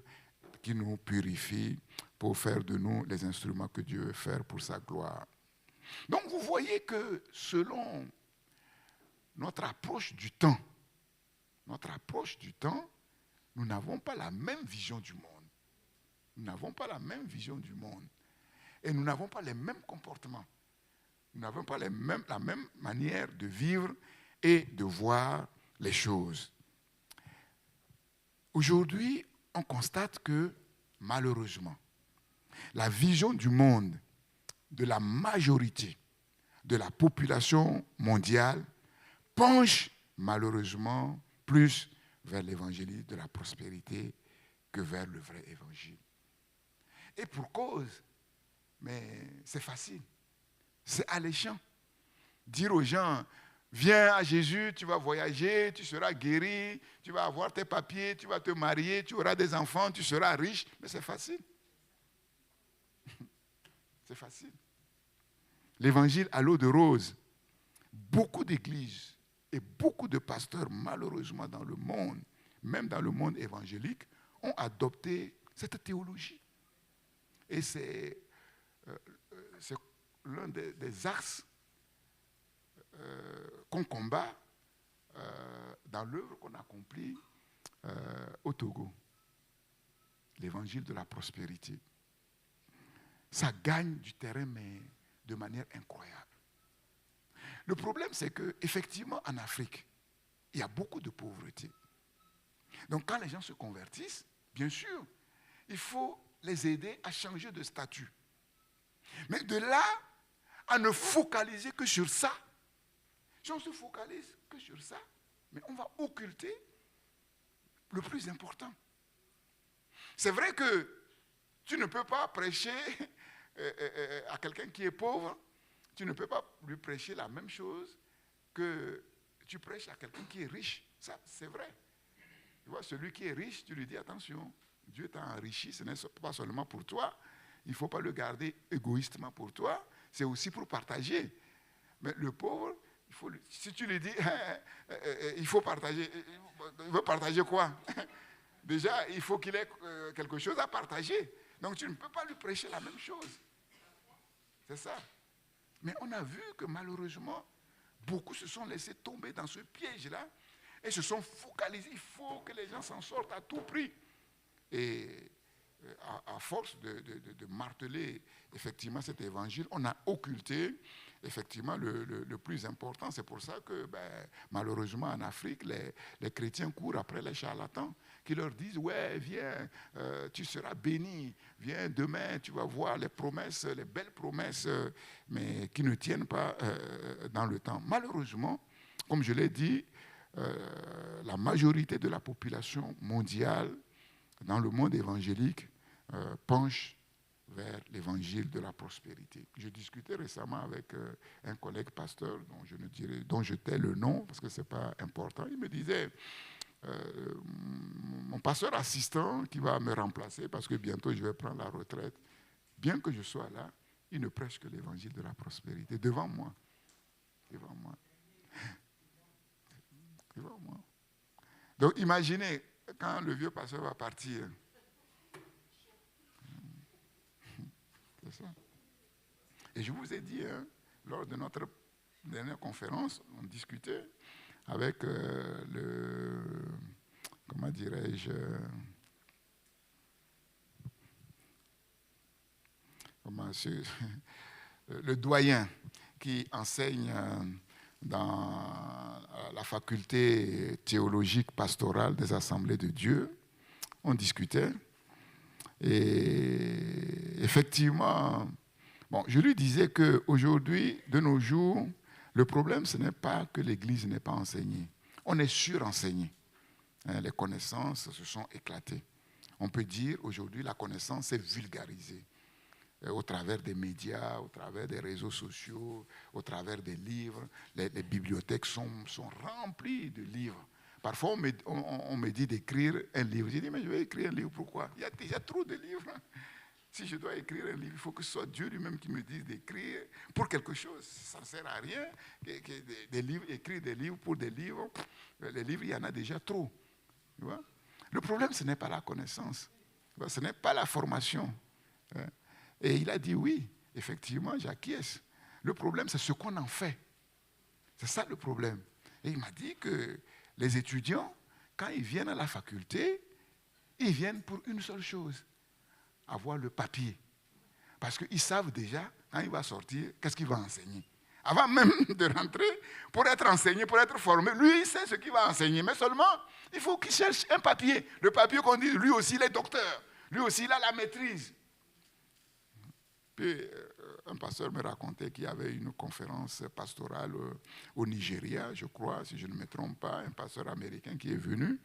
qui nous purifient pour faire de nous les instruments que Dieu veut faire pour sa gloire. Donc vous voyez que selon notre approche du temps, nous n'avons pas la même vision du monde. Nous n'avons pas la même vision du monde. Et nous n'avons pas les mêmes comportements. Nous n'avons pas la même manière de vivre et de voir les choses. Aujourd'hui, on constate que, malheureusement, la vision du monde de la majorité de la population mondiale penche malheureusement plus vers l'évangile de la prospérité que vers le vrai évangile. Et pour cause, mais c'est facile, c'est alléchant. Dire aux gens, viens à Jésus, tu vas voyager, tu seras guéri, tu vas avoir tes papiers, tu vas te marier, tu auras des enfants, tu seras riche, mais c'est facile. C'est facile. L'évangile à l'eau de rose, beaucoup d'églises et beaucoup de pasteurs, malheureusement dans le monde, même dans le monde évangélique, ont adopté cette théologie. Et c'est l'un des axes qu'on combat dans l'œuvre qu'on accomplit au Togo. L'évangile de la prospérité. Ça gagne du terrain, mais de manière incroyable. Le problème, c'est qu'effectivement, en Afrique, il y a beaucoup de pauvreté. Donc, quand les gens se convertissent, bien sûr, il faut les aider à changer de statut. Mais de là à ne focaliser que sur ça, si on se focalise que sur ça, mais on va occulter le plus important. C'est vrai que tu ne peux pas prêcher à quelqu'un qui est pauvre, tu ne peux pas lui prêcher la même chose que tu prêches à quelqu'un qui est riche. Ça, c'est vrai. Tu vois, celui qui est riche, tu lui dis attention, Dieu t'a enrichi, ce n'est pas seulement pour toi, il ne faut pas le garder égoïstement pour toi, c'est aussi pour partager. Mais le pauvre, si tu lui dis il faut partager, il veut partager quoi? Déjà, il faut qu'il ait quelque chose à partager. Donc tu ne peux pas lui prêcher la même chose. C'est ça. Mais on a vu que malheureusement, beaucoup se sont laissés tomber dans ce piège-là et se sont focalisés. Il faut que les gens s'en sortent à tout prix. Et à force de marteler effectivement cet évangile, on a occulté effectivement le plus important. C'est pour ça que malheureusement en Afrique, les chrétiens courent après les charlatans qui leur disent « Ouais, viens, tu seras béni, viens demain, tu vas voir les promesses, les belles promesses, mais qui ne tiennent pas dans le temps. » Malheureusement, comme je l'ai dit, la majorité de la population mondiale dans le monde évangélique penche vers l'évangile de la prospérité. Je discutais récemment avec un collègue pasteur dont je tais le nom parce que ce n'est pas important. Il me disait, mon pasteur assistant qui va me remplacer, parce que bientôt je vais prendre la retraite, bien que je sois là, il ne prêche que l'évangile de la prospérité devant moi. Devant moi. Devant moi. Donc imaginez, quand le vieux pasteur va partir, c'est ça. Et je vous ai dit, lors de notre dernière conférence, on discutait avec comment dirais-je, le doyen qui enseigne dans la faculté théologique pastorale des Assemblées de Dieu. On discutait et effectivement, bon, je lui disais qu'aujourd'hui, de nos jours, le problème, ce n'est pas que l'Église n'est pas enseignée. On est surenseigné. Les connaissances se sont éclatées. On peut dire aujourd'hui la connaissance est vulgarisée au travers des médias, au travers des réseaux sociaux, au travers des livres. Les bibliothèques sont remplies de livres. Parfois, on me dit d'écrire un livre. Je dis, mais je vais écrire un livre, pourquoi? Il y a déjà trop de livres. Si je dois écrire un livre, il faut que ce soit Dieu lui-même qui me dise d'écrire pour quelque chose. Ça ne sert à rien des livres, écrire des livres pour des livres. Les livres, il y en a déjà trop. Tu vois? Le problème, ce n'est pas la connaissance. Ce n'est pas la formation. Et il a dit oui, effectivement, j'acquiesce. Le problème, c'est ce qu'on en fait. C'est ça le problème. Et il m'a dit que les étudiants, quand ils viennent à la faculté, ils viennent pour une seule chose, avoir le papier. Parce qu'ils savent déjà, quand il va sortir, qu'est-ce qu'il va enseigner. Avant même de rentrer, pour être enseigné, pour être formé, lui, il sait ce qu'il va enseigner. Mais seulement, il faut qu'il cherche un papier. Le papier qu'on dit, lui aussi, il est docteur. Lui aussi, il a la maîtrise. Puis, un pasteur me racontait qu'il y avait une conférence pastorale au Nigeria, je crois, si je ne me trompe pas, un pasteur américain qui est venu.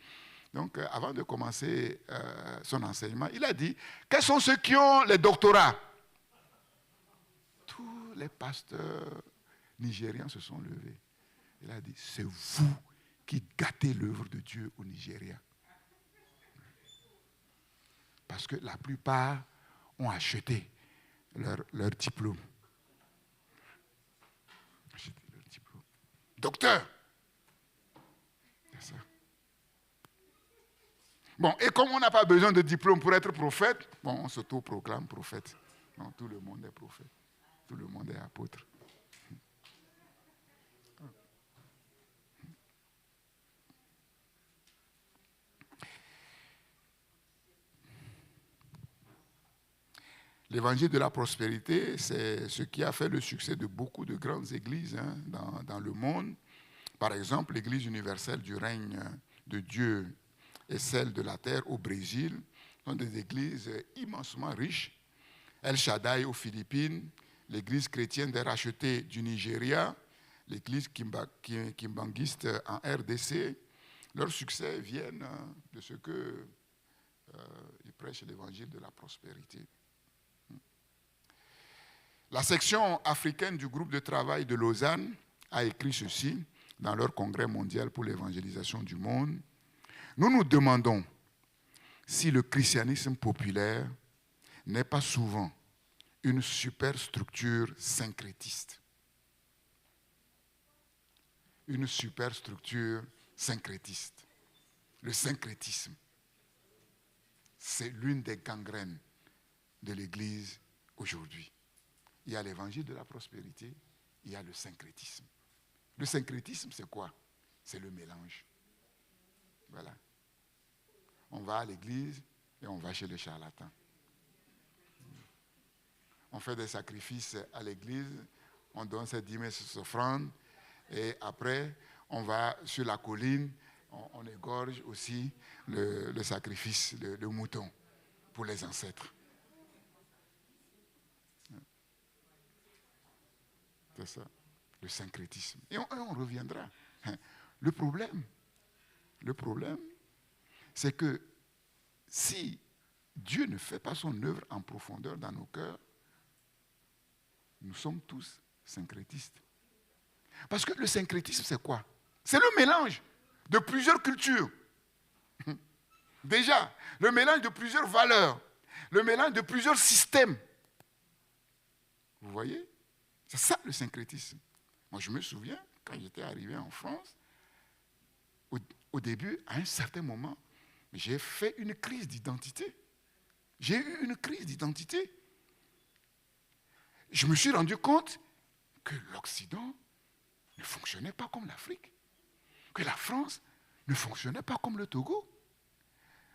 Donc, avant de commencer son enseignement, il a dit, quels sont ceux qui ont les doctorats? Tous les pasteurs nigérians se sont levés. Il a dit, c'est vous qui gâtez l'œuvre de Dieu au Nigeria. Parce que la plupart ont acheté leur diplôme. Acheté leur diplôme. Docteur. C'est ça. Bon, et comme on n'a pas besoin de diplôme pour être prophète, bon, on s'auto-proclame prophète. Non, tout le monde est prophète. Tout le monde est apôtre. L'évangile de la prospérité, c'est ce qui a fait le succès de beaucoup de grandes églises dans le monde. Par exemple, l'église universelle du règne de Dieu et celle de la terre au Brésil sont des églises immensement riches. El Shaddai aux Philippines, l'église chrétienne des rachetés du Nigeria, l'église kimbanguiste en RDC. Leurs succès viennent de ce qu'ils prêchent l'évangile de la prospérité. La section africaine du groupe de travail de Lausanne a écrit ceci dans leur congrès mondial pour l'évangélisation du monde. Nous nous demandons si le christianisme populaire n'est pas souvent une superstructure syncrétiste. Une superstructure syncrétiste. Le syncrétisme, c'est l'une des gangrènes de l'Église aujourd'hui. Il y a l'évangile de la prospérité, il y a le syncrétisme. Le syncrétisme, c'est quoi? C'est le mélange. Voilà. On va à l'église et on va chez les charlatans. On fait des sacrifices à l'église, on donne ses 10 000 offrandes, et après, on va sur la colline, on égorge aussi le sacrifice de mouton pour les ancêtres. C'est ça, le syncrétisme. Et on reviendra. Le problème, c'est que si Dieu ne fait pas son œuvre en profondeur dans nos cœurs, nous sommes tous syncrétistes. Parce que le syncrétisme, c'est quoi? C'est le mélange de plusieurs cultures. Déjà, le mélange de plusieurs valeurs, le mélange de plusieurs systèmes. Vous voyez? C'est ça le syncrétisme. Moi, je me souviens, quand j'étais arrivé en France, au début, à un certain moment, j'ai fait une crise d'identité. J'ai eu une crise d'identité. Je me suis rendu compte que l'Occident ne fonctionnait pas comme l'Afrique, que la France ne fonctionnait pas comme le Togo.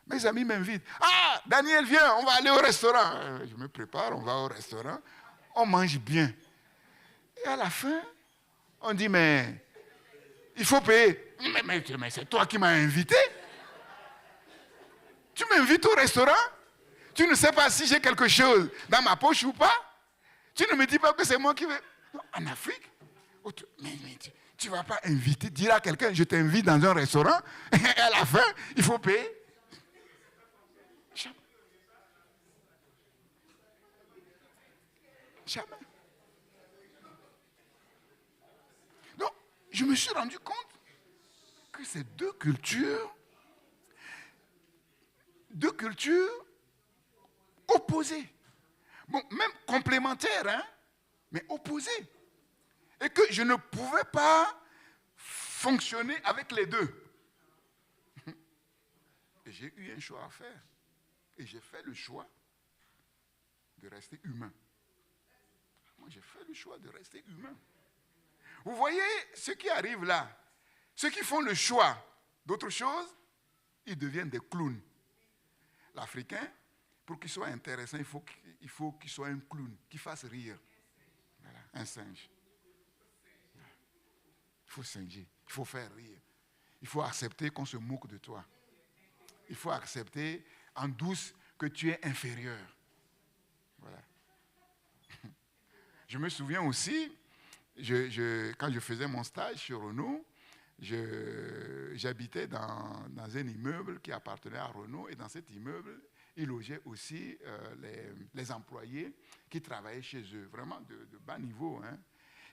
Mes amis m'invitent. Ah, Daniel, viens, on va aller au restaurant. Je me prépare, on va au restaurant, on mange bien. Et à la fin, on dit, mais il faut payer. Mais c'est toi qui m'as invité. Tu m'invites au restaurant, tu ne sais pas si j'ai quelque chose dans ma poche ou pas. Tu ne me dis pas que c'est moi qui vais... Non, en Afrique, mais tu ne vas pas inviter, dire à quelqu'un, je t'invite dans un restaurant, et à la fin, il faut payer. Jamais. Jamais. Donc, je me suis rendu compte que ces deux cultures opposées. Bon, même complémentaires, hein, mais opposées. Et que je ne pouvais pas fonctionner avec les deux. Et j'ai eu un choix à faire. Et j'ai fait le choix de rester humain. Moi, j'ai fait le choix de rester humain. Vous voyez ce qui arrive là. Ceux qui font le choix d'autre chose, ils deviennent des clowns. L'Africain, pour qu'il soit intéressant, il faut qu'il soit un clown, qu'il fasse rire. Voilà, un singe. Il faut singer, il faut faire rire. Il faut accepter qu'on se moque de toi. Il faut accepter en douce que tu es inférieur. Voilà. Je me souviens aussi, quand je faisais mon stage chez Renault, j'habitais dans un immeuble qui appartenait à Renault, et dans cet immeuble, ils logeaient aussi les employés qui travaillaient chez eux, vraiment de bas niveau. Hein.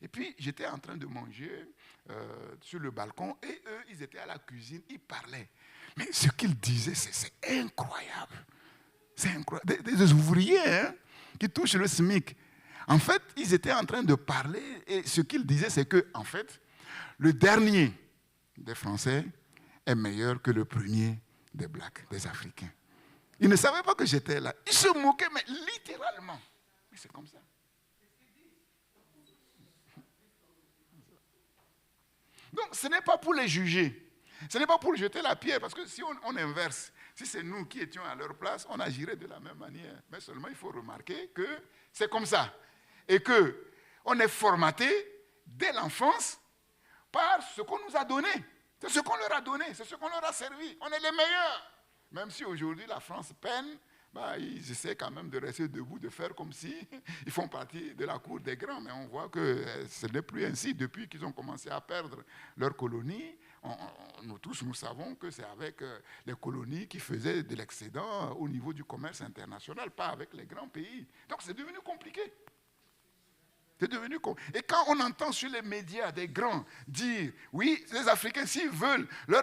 Et puis, j'étais en train de manger sur le balcon, et eux, ils étaient à la cuisine, ils parlaient. Mais ce qu'ils disaient, c'est incroyable. C'est incroyable. Des ouvriers hein, qui touchent le SMIC. En fait, ils étaient en train de parler, et ce qu'ils disaient, c'est que, en fait, le dernier des Français est meilleur que le premier des Blacks, des Africains. Ils ne savaient pas que j'étais là. Ils se moquaient, mais littéralement. Mais c'est comme ça. Donc, ce n'est pas pour les juger. Ce n'est pas pour jeter la pierre, parce que si on inverse, si c'est nous qui étions à leur place, on agirait de la même manière. Mais seulement, il faut remarquer que c'est comme ça. Et qu'on est formaté dès l'enfance par ce qu'on nous a donné. C'est ce qu'on leur a donné, c'est ce qu'on leur a servi. On est les meilleurs. Même si aujourd'hui la France peine, ils essaient quand même de rester debout, de faire comme si ils font partie de la cour des grands. Mais on voit que ce n'est plus ainsi. Depuis qu'ils ont commencé à perdre leurs colonies, nous tous nous savons que c'est avec les colonies qui faisaient de l'excédent au niveau du commerce international, pas avec les grands pays. Donc c'est devenu compliqué. Et quand on entend sur les médias des grands dire, oui, les Africains, s'ils veulent leur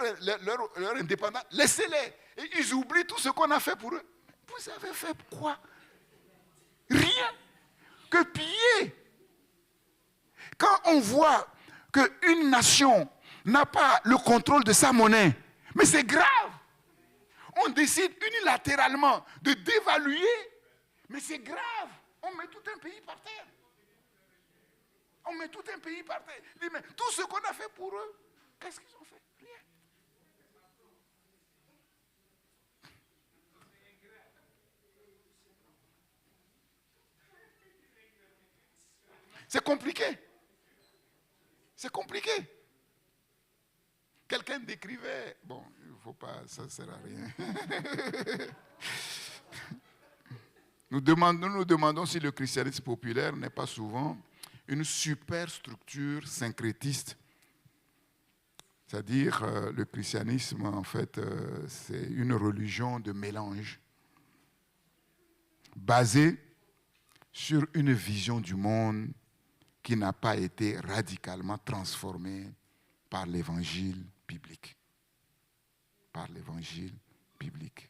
indépendance, laissez-les. Et ils oublient tout ce qu'on a fait pour eux. Vous avez fait quoi? Rien que piller. Quand on voit qu'une nation n'a pas le contrôle de sa monnaie, mais c'est grave. On décide unilatéralement de dévaluer, mais c'est grave. On met tout un pays par terre. On met tout un pays par terre. Dit, mais tout ce qu'on a fait pour eux, qu'est-ce qu'ils ont fait? Rien. C'est compliqué. C'est compliqué. Quelqu'un décrivait, bon, il ne faut pas, ça ne sert à rien. Nous nous demandons si le christianisme populaire n'est pas souvent une super structure syncrétiste. C'est-à-dire, le christianisme, en fait, c'est une religion de mélange, basée sur une vision du monde qui n'a pas été radicalement transformée par l'évangile biblique. Par l'évangile biblique.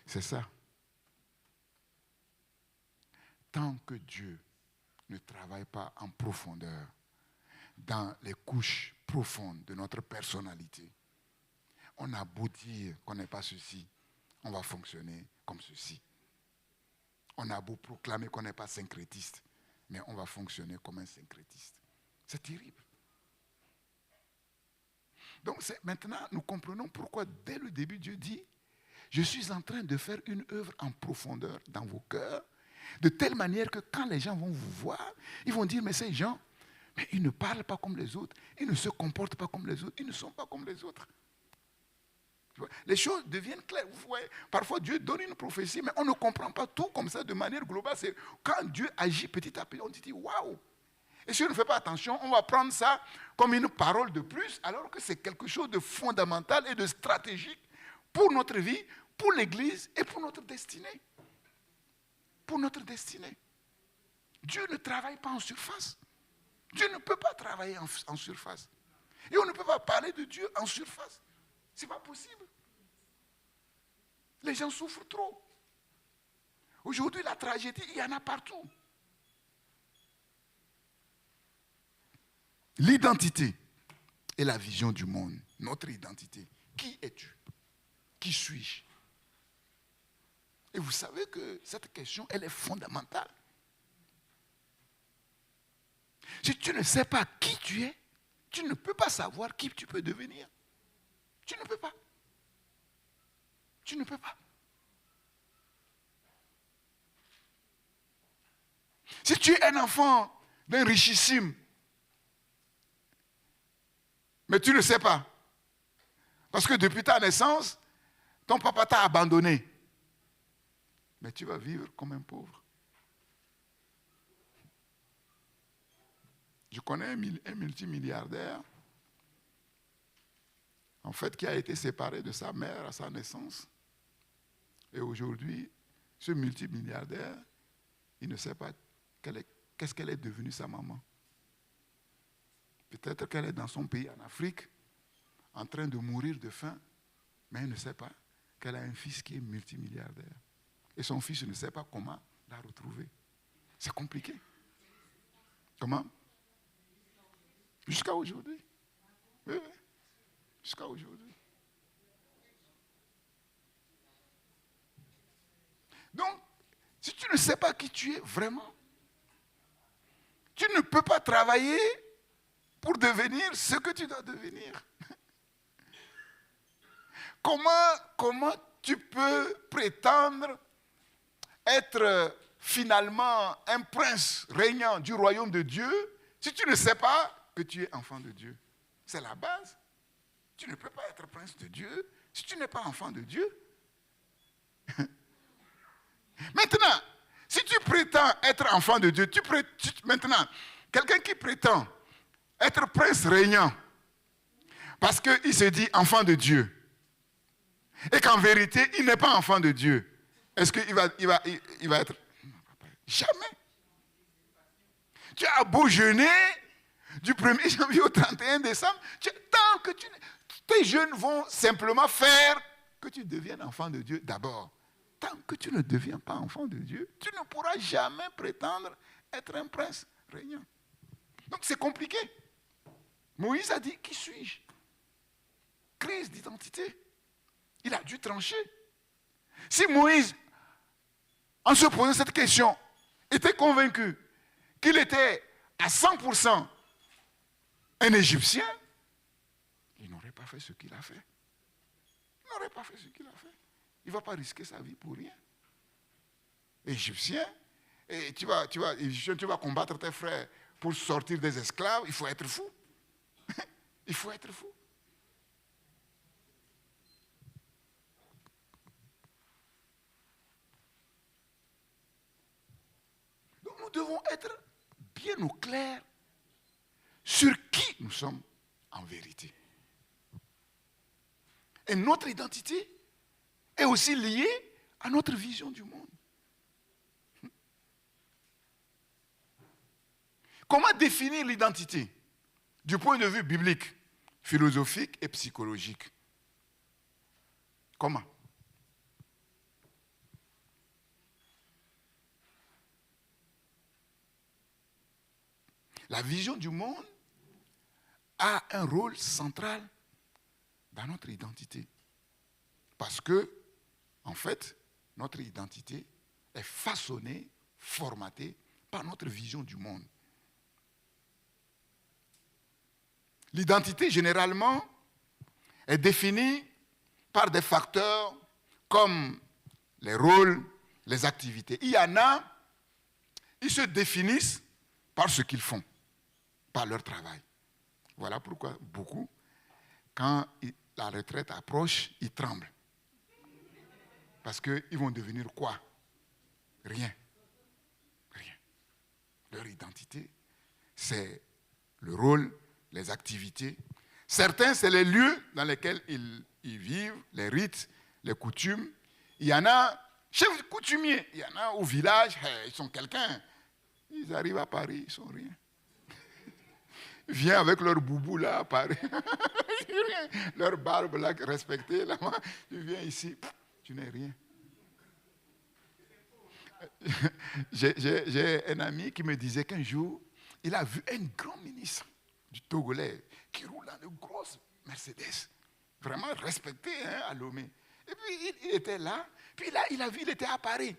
C'est ça. Tant que Dieu ne travaille pas en profondeur, dans les couches profondes de notre personnalité, on a beau dire qu'on n'est pas ceci, on va fonctionner comme ceci. On a beau proclamer qu'on n'est pas syncrétiste, mais on va fonctionner comme un syncrétiste. C'est terrible. Donc maintenant, nous comprenons pourquoi dès le début, Dieu dit, je suis en train de faire une œuvre en profondeur dans vos cœurs, de telle manière que quand les gens vont vous voir, ils vont dire, mais ces gens, mais ils ne parlent pas comme les autres, ils ne se comportent pas comme les autres, ils ne sont pas comme les autres. Les choses deviennent claires. Vous voyez, parfois Dieu donne une prophétie, mais on ne comprend pas tout comme ça de manière globale. C'est quand Dieu agit petit à petit, on dit waouh. Et si on ne fait pas attention, on va prendre ça comme une parole de plus, alors que c'est quelque chose de fondamental et de stratégique pour notre vie, pour l'Église et pour notre destinée. Pour notre destinée. Dieu ne travaille pas en surface. Dieu ne peut pas travailler en surface. Et on ne peut pas parler de Dieu en surface. Ce n'est pas possible. Les gens souffrent trop. Aujourd'hui, la tragédie, il y en a partout. L'identité et la vision du monde, notre identité. Qui es-tu? Qui suis-je? Et vous savez que cette question, elle est fondamentale. Si tu ne sais pas qui tu es, tu ne peux pas savoir qui tu peux devenir. Tu ne peux pas. Tu ne peux pas. Si tu es un enfant d'un richissime, mais tu ne sais pas, parce que depuis ta naissance, ton papa t'a abandonné, mais tu vas vivre comme un pauvre. Je connais un multimilliardaire, en fait, qui a été séparé de sa mère à sa naissance. Et aujourd'hui, ce multimilliardaire, il ne sait pas qu'est-ce qu'elle est devenue sa maman. Peut-être qu'elle est dans son pays en Afrique, en train de mourir de faim, mais elle ne sait pas qu'elle a un fils qui est multimilliardaire. Et son fils ne sait pas comment la retrouver. C'est compliqué. Comment? Jusqu'à aujourd'hui. Oui, oui. Jusqu'à aujourd'hui. Donc, si tu ne sais pas qui tu es vraiment, tu ne peux pas travailler pour devenir ce que tu dois devenir. Comment tu peux prétendre être finalement un prince régnant du royaume de Dieu si tu ne sais pas que tu es enfant de Dieu? C'est la base. Tu ne peux pas être prince de Dieu si tu n'es pas enfant de Dieu. Maintenant, si tu prétends être enfant de Dieu, maintenant, quelqu'un qui prétend être prince régnant, parce qu'il se dit enfant de Dieu, et qu'en vérité, il n'est pas enfant de Dieu, est-ce qu'il va être... Jamais. Tu as beau jeûner du 1er janvier au 31 décembre, tant que tes jeûnes vont simplement faire que tu deviennes enfant de Dieu d'abord. Tant que tu ne deviens pas enfant de Dieu, tu ne pourras jamais prétendre être un prince régnant. Donc c'est compliqué. Moïse a dit, qui suis-je? Crise d'identité. Il a dû trancher. Si Moïse, en se posant cette question, était convaincu qu'il était à 100% un Égyptien, il n'aurait pas fait ce qu'il a fait. Il n'aurait pas fait ce qu'il a fait. Il ne va pas risquer sa vie pour rien. Égyptien, et tu vas combattre tes frères pour sortir des esclaves, il faut être fou. Il faut être fou. Donc nous devons être bien au clair sur qui nous sommes en vérité. Et notre identité est aussi liée à notre vision du monde. Comment définir l'identité du point de vue biblique, philosophique et psychologique? Comment? La vision du monde a un rôle central dans notre identité. Parce que, en fait, notre identité est façonnée, formatée par notre vision du monde. L'identité, généralement, est définie par des facteurs comme les rôles, les activités. Il y en a, ils se définissent par ce qu'ils font, par leur travail. Voilà pourquoi beaucoup, quand la retraite approche, ils tremblent. Parce qu'ils vont devenir quoi? Rien. Rien. Leur identité, c'est le rôle, les activités. Certains, c'est les lieux dans lesquels ils vivent, les rites, les coutumes. Il y en a, chefs coutumiers, il y en a au village, ils sont quelqu'un. Ils arrivent à Paris, ils ne sont rien. Ils viennent avec leur boubou là à Paris. Leur barbe là respectée là. Tu viens ici, tu n'es rien. J'ai un ami qui me disait qu'un jour, il a vu un grand ministre du Togolais qui roule dans une grosse Mercedes, vraiment respecté à Lomé. Et puis il était là, puis là il a vu, il était à Paris.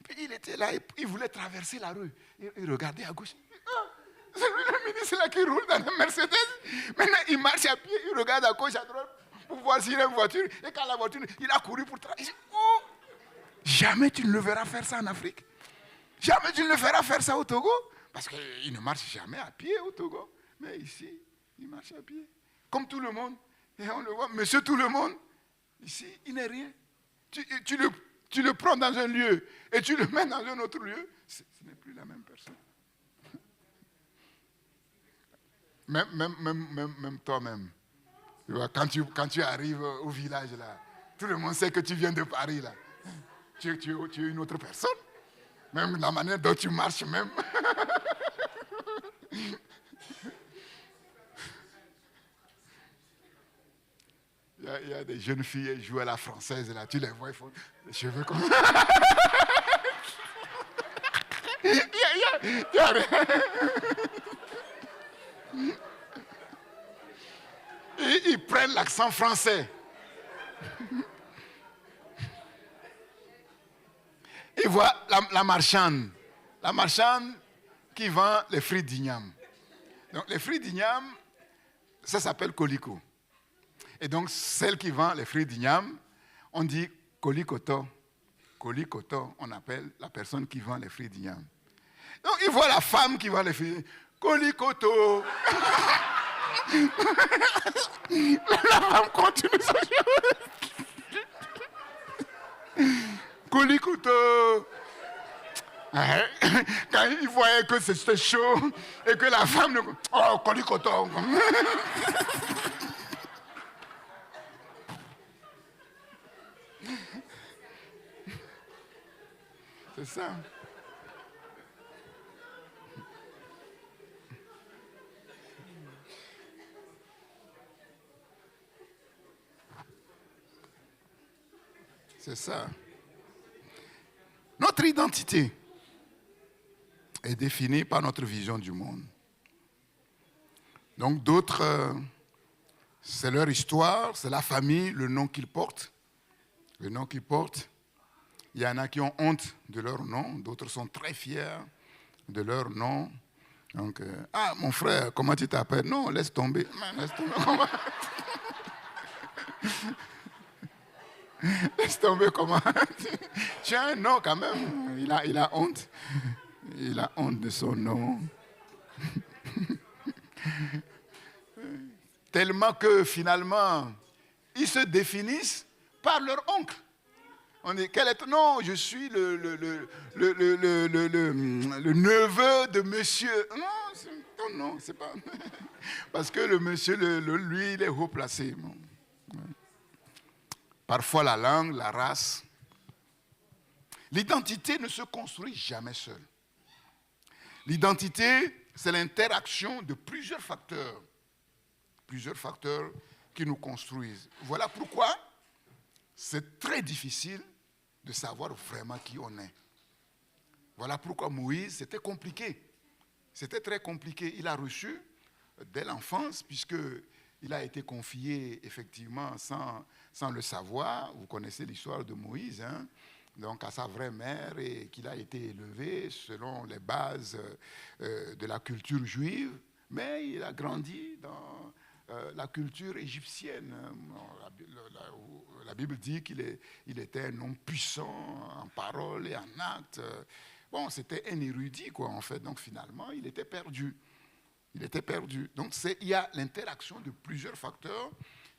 Puis il était là, il voulait traverser la rue. Il regardait à gauche. C'est lui le ministre là qui roule dans une Mercedes. Maintenant il marche à pied, il regarde à gauche, à droite pour voir s'il y a une voiture. Et quand la voiture, il a couru pour traverser. Oh! Jamais tu ne le verras faire ça en Afrique. Jamais tu ne le verras faire ça au Togo. Parce qu'il ne marche jamais à pied au Togo. Mais ici, il marche à pied. Comme tout le monde. Et on le voit, monsieur tout le monde. Ici, il n'est rien. Tu le prends dans un lieu et tu le mets dans un autre lieu, ce n'est plus la même personne. Même toi-même. Tu vois, quand tu arrives au village, là, tout le monde sait que tu viens de Paris. Là. Tu es une autre personne. Même la manière dont tu marches, même. Il y a des jeunes filles, elles jouent à la française, là, tu les vois, ils font des cheveux comme ça. Il y a rien. Ils prennent l'accent français. Ils voient la marchande qui vend les fruits d'igname. Donc les fruits d'igname, ça s'appelle coliko. Et donc celle qui vend les fruits d'igname, on dit colikoto. Colikoto, on appelle la personne qui vend les fruits d'igname. Donc ils voient la femme qui vend les fruits. Colikoto. La femme continue sa chose. Colikoto. Quand il voyait que c'était chaud et que la femme ne... Oh, colikoto. C'est ça. C'est ça. Notre identité est définie par notre vision du monde. Donc d'autres, c'est leur histoire, c'est la famille, le nom qu'ils portent. Le nom qu'ils portent. Il y en a qui ont honte de leur nom, d'autres sont très fiers de leur nom. Donc, mon frère, comment tu t'appelles? Non, laisse tomber. Laisse tomber. Laisse tomber comment? Tu as un nom quand même. Il a honte. Il a honte de son nom. Tellement que finalement, ils se définissent par leur oncle. On dit, non, je suis le neveu de monsieur. Non, c'est pas. Parce que le monsieur, lui, il est haut placé. Bon. Parfois la langue, la race. L'identité ne se construit jamais seule. L'identité, c'est l'interaction de plusieurs facteurs qui nous construisent. Voilà pourquoi c'est très difficile de savoir vraiment qui on est. Voilà pourquoi Moïse, c'était compliqué. C'était très compliqué. Il a reçu dès l'enfance, puisqu'il a été confié effectivement sans le savoir. Vous connaissez l'histoire de Moïse, hein? Donc à sa vraie mère, et qu'il a été élevé selon les bases de la culture juive, mais il a grandi dans la culture égyptienne. La Bible dit qu'il était un homme puissant en parole et en actes. Bon, c'était un érudit, quoi, en fait. Donc finalement, il était perdu. Il était perdu. Donc il y a l'interaction de plusieurs facteurs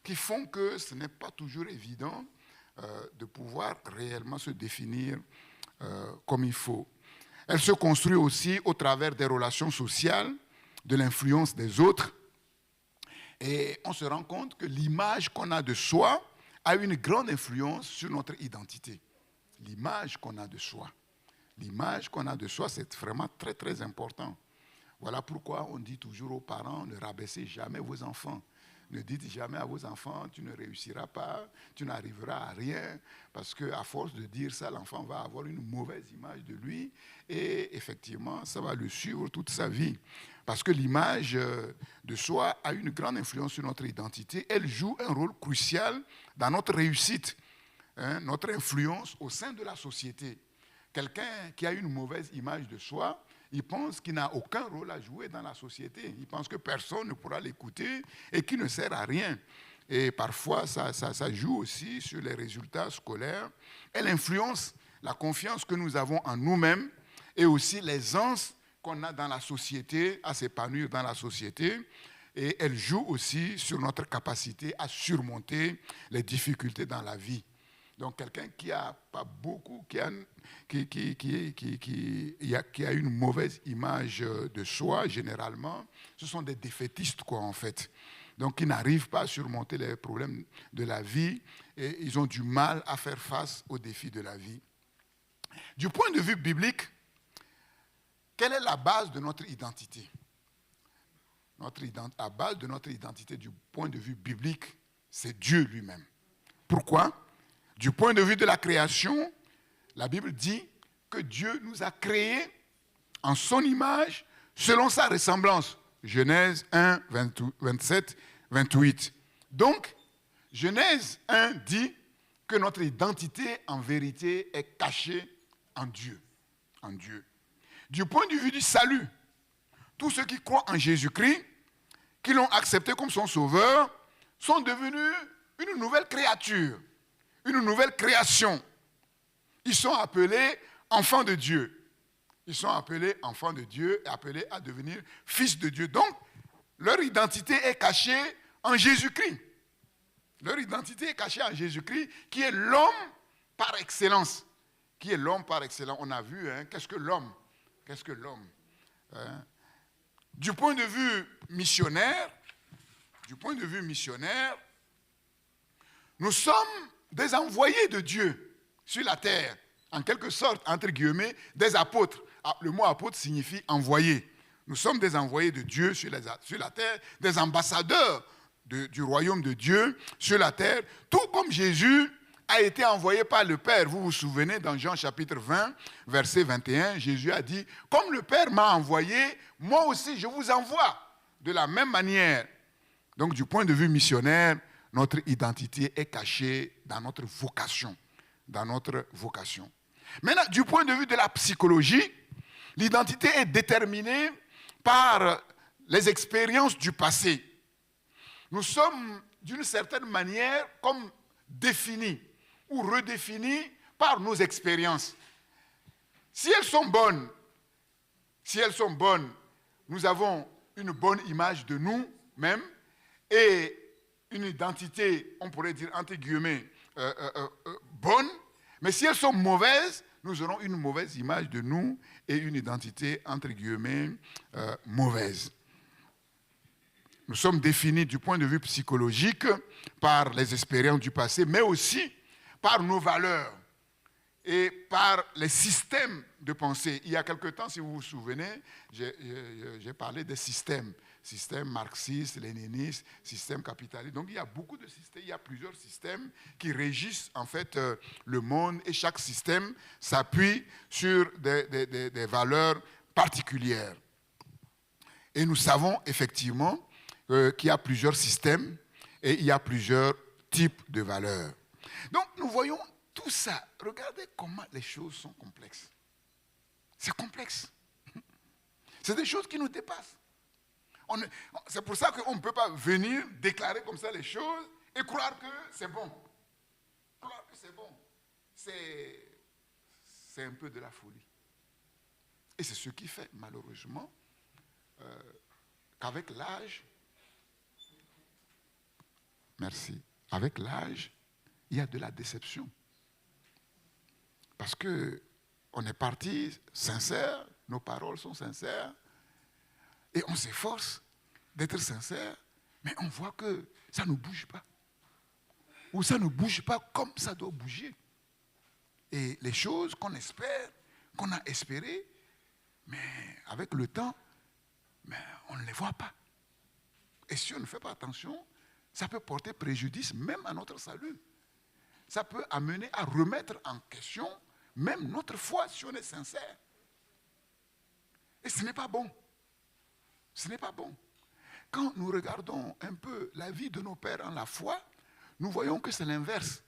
qui font que ce n'est pas toujours évident de pouvoir réellement se définir comme il faut. Elle se construit aussi au travers des relations sociales, de l'influence des autres. Et on se rend compte que l'image qu'on a de soi a une grande influence sur notre identité. L'image qu'on a de soi. L'image qu'on a de soi, c'est vraiment très, très important. Voilà pourquoi on dit toujours aux parents, ne rabaissez jamais vos enfants. Ne dites jamais à vos enfants, tu ne réussiras pas, tu n'arriveras à rien, parce qu'à force de dire ça, l'enfant va avoir une mauvaise image de lui, et effectivement, ça va le suivre toute sa vie. Parce que l'image de soi a une grande influence sur notre identité. Elle joue un rôle crucial dans notre réussite, hein, notre influence au sein de la société. Quelqu'un qui a une mauvaise image de soi, il pense qu'il n'a aucun rôle à jouer dans la société. Il pense que personne ne pourra l'écouter et qu'il ne sert à rien. Et parfois, ça joue aussi sur les résultats scolaires. Elle influence la confiance que nous avons en nous-mêmes et aussi l'aisance qu'on a dans la société, à s'épanouir dans la société. Et elle joue aussi sur notre capacité à surmonter les difficultés dans la vie. Donc, quelqu'un qui a pas beaucoup, qui a une mauvaise image de soi, généralement, ce sont des défaitistes, quoi, en fait. Donc, ils n'arrivent pas à surmonter les problèmes de la vie et ils ont du mal à faire face aux défis de la vie. Du point de vue biblique, quelle est la base de notre identité? La base de notre identité du point de vue biblique, c'est Dieu lui-même. Pourquoi? Du point de vue de la création, la Bible dit que Dieu nous a créés en son image, selon sa ressemblance. Genèse 1, 27, 28. Donc, Genèse 1 dit que notre identité, en vérité, est cachée en Dieu. En Dieu. Du point de vue du salut, tous ceux qui croient en Jésus-Christ, qui l'ont accepté comme son sauveur, sont devenus une nouvelle créature. Une nouvelle création. Ils sont appelés enfants de Dieu. Ils sont appelés enfants de Dieu et appelés à devenir fils de Dieu. Donc, leur identité est cachée en Jésus-Christ. Leur identité est cachée en Jésus-Christ, qui est l'homme par excellence. Qui est l'homme par excellence. On a vu, hein, qu'est-ce que l'homme? Qu'est-ce que l'homme? Hein? Du point de vue missionnaire, nous sommes des envoyés de Dieu sur la terre, en quelque sorte, entre guillemets, des apôtres. Le mot apôtre signifie envoyé. Nous sommes des envoyés de Dieu sur la terre, des ambassadeurs du royaume de Dieu sur la terre, tout comme Jésus a été envoyé par le Père. Vous vous souvenez, dans Jean chapitre 20, verset 21, Jésus a dit, « Comme le Père m'a envoyé, moi aussi je vous envoie. » De la même manière. Donc, du point de vue missionnaire, notre identité est cachée dans notre vocation. Maintenant, du point de vue de la psychologie, l'identité est déterminée par les expériences du passé. Nous sommes, d'une certaine manière, comme définis ou redéfinis par nos expériences. Si elles sont bonnes, nous avons une bonne image de nous-mêmes et une identité, on pourrait dire entre guillemets, bonne, mais si elles sont mauvaises, nous aurons une mauvaise image de nous et une identité entre guillemets mauvaise. Nous sommes définis du point de vue psychologique par les expériences du passé, mais aussi par nos valeurs et par les systèmes de pensée. Il y a quelque temps, si vous vous souvenez, j'ai parlé des systèmes. système marxiste, léniniste, système capitaliste. Donc il y a beaucoup de systèmes, il y a plusieurs systèmes qui régissent en fait le monde et chaque système s'appuie sur des valeurs particulières. Et nous savons effectivement qu'il y a plusieurs systèmes et il y a plusieurs types de valeurs. Donc nous voyons tout ça. Regardez comment les choses sont complexes. C'est complexe. C'est des choses qui nous dépassent. C'est pour ça qu'on ne peut pas venir déclarer comme ça les choses et croire que c'est bon. Croire que c'est bon. C'est un peu de la folie. Et c'est ce qui fait malheureusement qu'avec l'âge, merci, avec l'âge, il y a de la déception. Parce qu'on est parti sincère, nos paroles sont sincères, et on s'efforce d'être sincère, mais on voit que ça ne bouge pas. Ou ça ne bouge pas comme ça doit bouger. Et les choses qu'on espère, qu'on a espérées, mais avec le temps, mais on ne les voit pas. Et si on ne fait pas attention, ça peut porter préjudice même à notre salut. Ça peut amener à remettre en question même notre foi si on est sincère. Et ce n'est pas bon. Ce n'est pas bon. Quand nous regardons un peu la vie de nos pères en la foi, nous voyons que c'est l'inverse.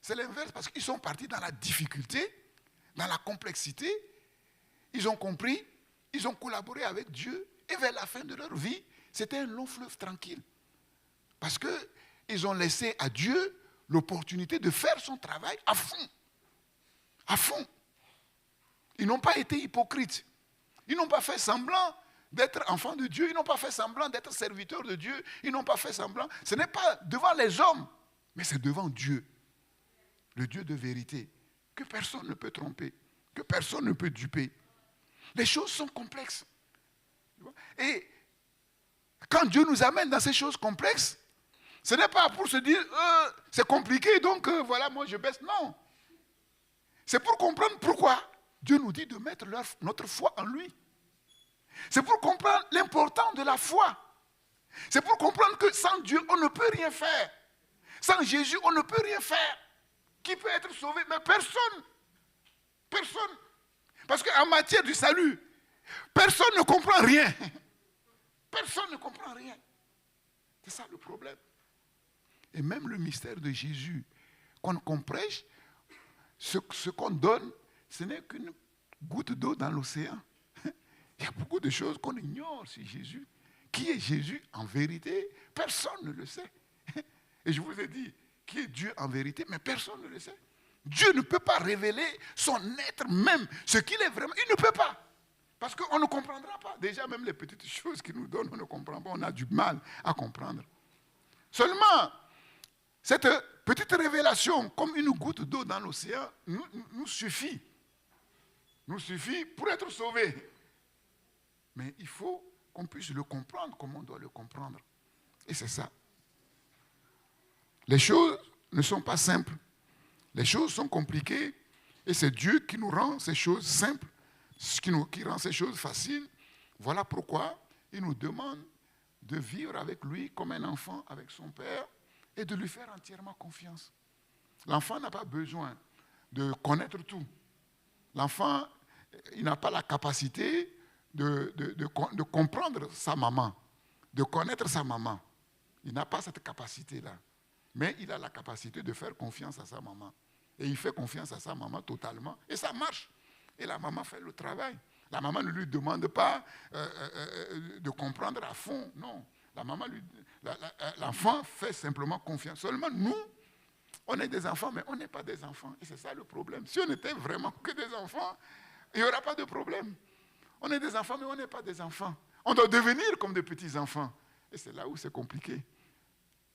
C'est l'inverse parce qu'ils sont partis dans la difficulté, dans la complexité. Ils ont compris, ils ont collaboré avec Dieu et vers la fin de leur vie, c'était un long fleuve tranquille. Parce qu'ils ont laissé à Dieu l'opportunité de faire son travail à fond. À fond. Ils n'ont pas été hypocrites. Ils n'ont pas fait semblant d'être enfants de Dieu. Ils n'ont pas fait semblant d'être serviteurs de Dieu. Ils n'ont pas fait semblant. Ce n'est pas devant les hommes, mais c'est devant Dieu. Le Dieu de vérité, que personne ne peut tromper, que personne ne peut duper. Les choses sont complexes. Et quand Dieu nous amène dans ces choses complexes, ce n'est pas pour se dire c'est compliqué, donc voilà, moi je baisse. Non. C'est pour comprendre pourquoi Dieu nous dit de mettre notre foi en lui. C'est pour comprendre l'importance de la foi. C'est pour comprendre que sans Dieu, on ne peut rien faire. Sans Jésus, on ne peut rien faire. Qui peut être sauvé? Mais personne. Personne. Parce qu'en matière du salut, personne ne comprend rien. Personne ne comprend rien. C'est ça le problème. Et même le mystère de Jésus, qu'on prêche, ce qu'on donne, ce n'est qu'une goutte d'eau dans l'océan. Il y a beaucoup de choses qu'on ignore sur Jésus. Qui est Jésus en vérité? Personne ne le sait. Et je vous ai dit, qui est Dieu en vérité? Mais personne ne le sait. Dieu ne peut pas révéler son être même, ce qu'il est vraiment. Il ne peut pas. Parce qu'on ne comprendra pas. Déjà, même les petites choses qu'il nous donne, on ne comprend pas. On a du mal à comprendre. Seulement, cette petite révélation, comme une goutte d'eau dans l'océan, nous suffit. Nous suffit pour être sauvés. Mais il faut qu'on puisse le comprendre comme on doit le comprendre. Et c'est ça. Les choses ne sont pas simples. Les choses sont compliquées. Et c'est Dieu qui nous rend ces choses simples, qui rend ces choses faciles. Voilà pourquoi il nous demande de vivre avec lui comme un enfant avec son père et de lui faire entièrement confiance. L'enfant n'a pas besoin de connaître tout. L'enfant, il n'a pas la capacité de comprendre sa maman, de connaître sa maman. Il n'a pas cette capacité-là. Mais il a la capacité de faire confiance à sa maman. Et il fait confiance à sa maman totalement. Et ça marche. Et la maman fait le travail. La maman ne lui demande pas de comprendre à fond. Non. L'enfant fait simplement confiance. Seulement nous, on est des enfants, mais on n'est pas des enfants. Et c'est ça le problème. Si on était vraiment que des enfants, il n'y aura pas de problème. On est des enfants, mais on n'est pas des enfants. On doit devenir comme des petits-enfants. Et c'est là où c'est compliqué.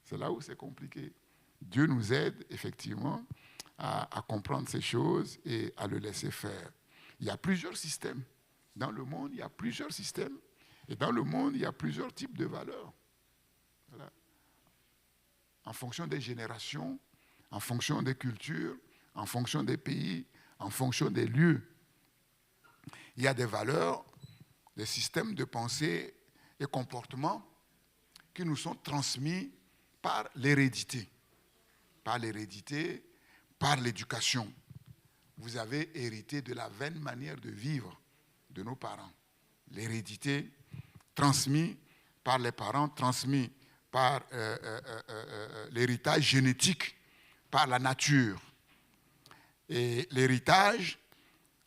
C'est là où c'est compliqué. Dieu nous aide, effectivement, à comprendre ces choses et à le laisser faire. Il y a plusieurs systèmes. Dans le monde, il y a plusieurs systèmes. Et dans le monde, il y a plusieurs types de valeurs. Voilà. En fonction des générations, en fonction des cultures, en fonction des pays, en fonction des lieux. Il y a des valeurs, des systèmes de pensée et comportements qui nous sont transmis par l'hérédité. Par l'hérédité, par l'éducation. Vous avez hérité de la vaine manière de vivre de nos parents. L'hérédité, transmise par les parents, transmise par l'héritage génétique, par la nature. Et l'héritage,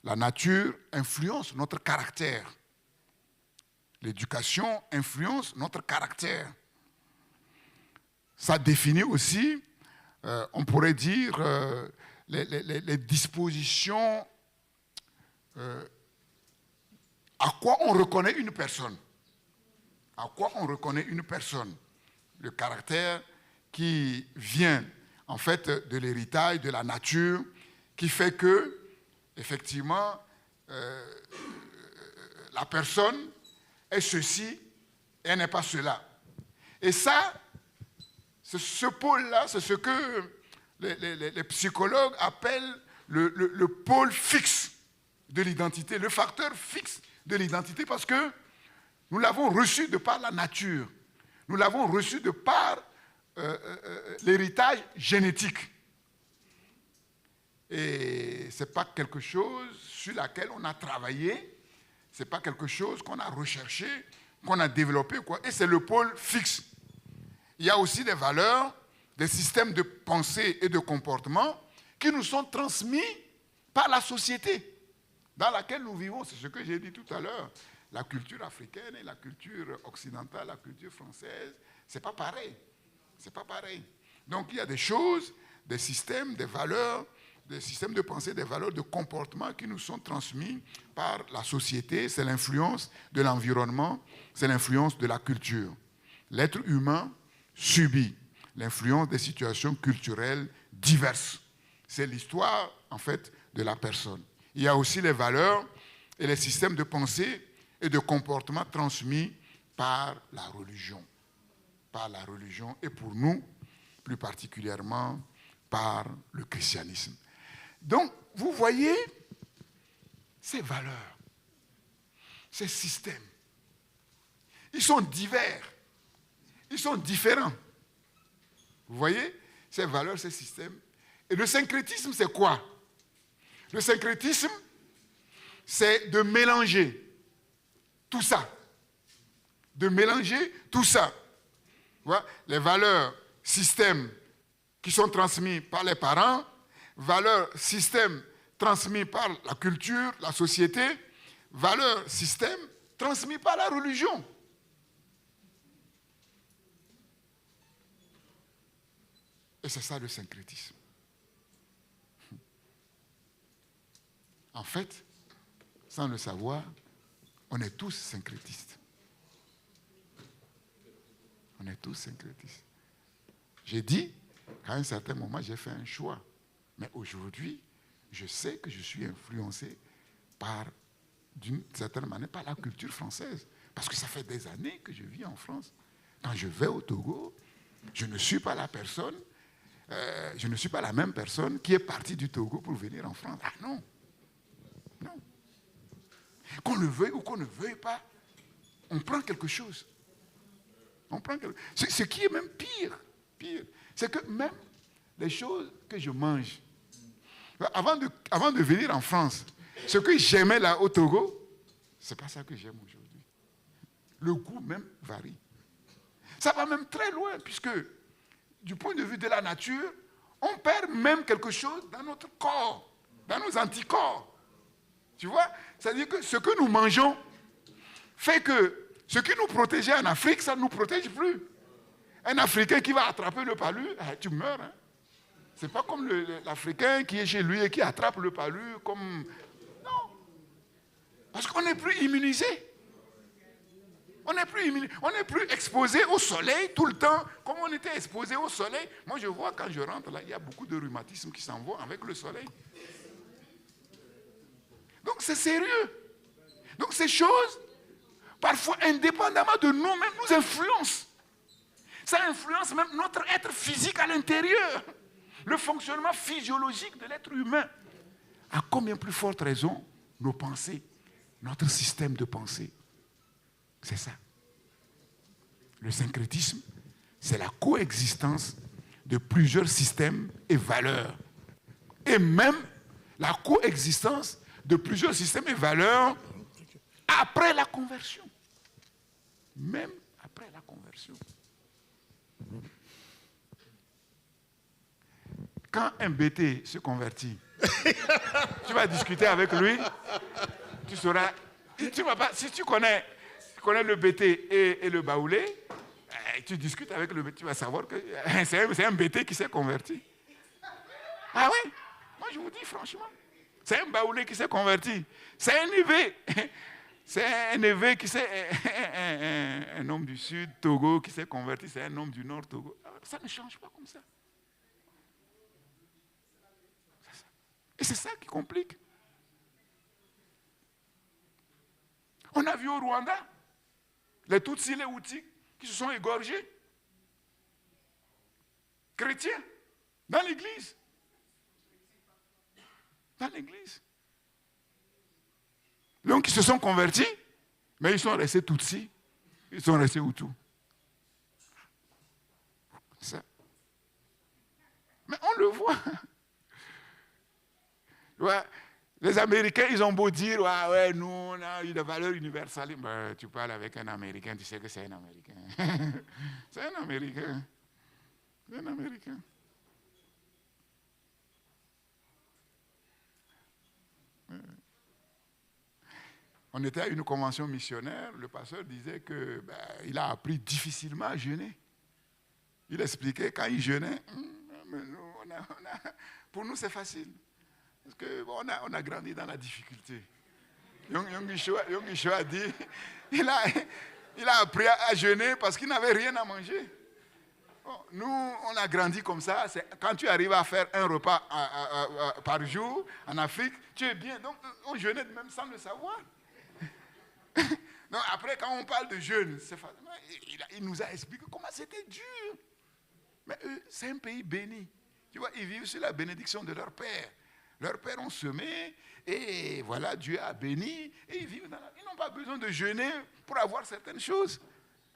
la nature, influence notre caractère. L'éducation influence notre caractère. Ça définit aussi, on pourrait dire, les dispositions, à quoi on reconnaît une personne. À quoi on reconnaît une personne. Le caractère qui vient, en fait, de l'héritage, de la nature, qui fait que, effectivement, la personne est ceci et elle n'est pas cela. Et ça, ce pôle-là, c'est ce que les psychologues appellent le pôle fixe de l'identité, le facteur fixe de l'identité, parce que nous l'avons reçu de par la nature. Nous l'avons reçu de par l'héritage génétique. Et ce n'est pas quelque chose sur laquelle on a travaillé, ce n'est pas quelque chose qu'on a recherché, qu'on a développé, quoi. Et c'est le pôle fixe. Il y a aussi des valeurs, des systèmes de pensée et de comportement qui nous sont transmis par la société dans laquelle nous vivons. C'est ce que j'ai dit tout à l'heure. La culture africaine et la culture occidentale, la culture française, c'est pas pareil. C'est pas pareil. Donc il y a des choses, des systèmes, des valeurs, des systèmes de pensée, des valeurs de comportement qui nous sont transmis par la société. C'est l'influence de l'environnement, c'est l'influence de la culture. L'être humain subit l'influence des situations culturelles diverses. C'est l'histoire, en fait, de la personne. Il y a aussi les valeurs et les systèmes de pensée et de comportement transmis par la religion. Par la religion et pour nous, plus particulièrement, par le christianisme. Donc, vous voyez ces valeurs, ces systèmes, ils sont divers, ils sont différents. Vous voyez ces valeurs, ces systèmes. Et le syncrétisme, c'est quoi? Le syncrétisme, c'est de mélanger tout ça. De mélanger tout ça. Voilà, les valeurs, systèmes qui sont transmis par les parents, valeurs, systèmes transmis par la culture, la société, valeurs, systèmes transmis par la religion. Et c'est ça le syncrétisme. En fait, sans le savoir, on est tous syncrétistes. On est tous syncrétistes. J'ai dit qu'à un certain moment, j'ai fait un choix. Mais aujourd'hui, je sais que je suis influencé par, d'une certaine manière, par la culture française. Parce que ça fait des années que je vis en France. Quand je vais au Togo, je ne suis pas la personne, je ne suis pas la même personne qui est partie du Togo pour venir en France. Ah non. Non. Qu'on le veuille ou qu'on ne veuille pas, on prend quelque chose. On prend quelque... Ce qui est même pire, c'est que même les choses que je mange, avant de venir en France, ce que j'aimais là au Togo, c'est pas ça que j'aime aujourd'hui. Le goût même varie. Ça va même très loin, puisque du point de vue de la nature, on perd même quelque chose dans notre corps, dans nos anticorps. Tu vois? C'est-à-dire que ce que nous mangeons fait que ce qui nous protégeait en Afrique, ça ne nous protège plus. Un Africain qui va attraper le palu, tu meurs. Hein? Ce n'est pas comme l'Africain qui est chez lui et qui attrape le palu comme... Non. Parce qu'on n'est plus immunisé. On n'est plus exposé au soleil tout le temps, comme on était exposé au soleil. Moi, je vois quand je rentre là, il y a beaucoup de rhumatismes qui s'en vont avec le soleil. Donc c'est sérieux. Donc ces choses, parfois indépendamment de nous-mêmes, nous influencent. Ça influence même notre être physique à l'intérieur. Le fonctionnement physiologique de l'être humain. À combien plus forte raison, nos pensées, notre système de pensée. C'est ça. Le syncrétisme, c'est la coexistence de plusieurs systèmes et valeurs. Et même la coexistence de plusieurs systèmes et valeurs après la conversion. Même après la conversion. Quand un BT se convertit, tu vas discuter avec lui, tu sauras. Tu vas pas, si tu connais le BT et le baoulé, tu discutes avec le BT, tu vas savoir que c'est un BT qui s'est converti. Ah oui, moi je vous dis franchement, c'est un baoulé qui s'est converti. C'est un évé. C'est un évé qui s'est. Un homme du sud, Togo, qui s'est converti, c'est un homme du nord, Togo. Ça ne change pas comme ça. Et c'est ça qui complique. On a vu au Rwanda les Tutsis, les Hutus qui se sont égorgés. Chrétiens, dans l'église. Dans l'église. Donc ils se sont convertis, mais ils sont restés Tutsis, ils sont restés Hutus. Ça. Mais on le voit. Ouais. Les Américains, ils ont beau dire, ouais, nous, on a eu des valeurs universelles. Ben, tu parles avec un Américain, tu sais que c'est un Américain. C'est un Américain. C'est un Américain. On était à une convention missionnaire, le pasteur disait qu'il a appris difficilement à jeûner. Il expliquait quand il jeûnait, pour nous c'est facile. Parce qu'on a grandi dans la difficulté. Yong Isho a dit, il a appris à jeûner parce qu'il n'avait rien à manger. Bon, nous, on a grandi comme ça. Quand tu arrives à faire un repas par jour en Afrique, tu es bien. Donc, on jeûnait même sans le savoir. Donc, après, quand on parle de jeûne, il nous a expliqué comment c'était dur. Mais eux, c'est un pays béni. Tu vois, ils vivent sur la bénédiction de leur père. Leurs pères ont semé et voilà, Dieu a béni et ils vivent dans Ils n'ont pas besoin de jeûner pour avoir certaines choses.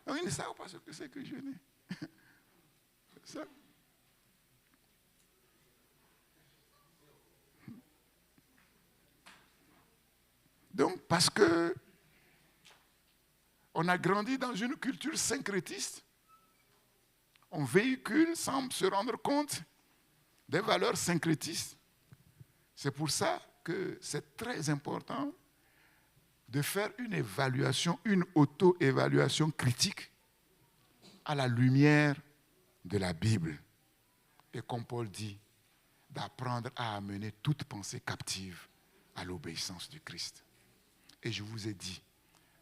Donc, ils ne savent pas ce que c'est que jeûner. C'est ça. Donc, parce que on a grandi dans une culture syncrétiste, on véhicule sans se rendre compte des valeurs syncrétistes. C'est pour ça que c'est très important de faire une évaluation, une auto-évaluation critique à la lumière de la Bible. Et comme Paul dit, d'apprendre à amener toute pensée captive à l'obéissance du Christ. Et je vous ai dit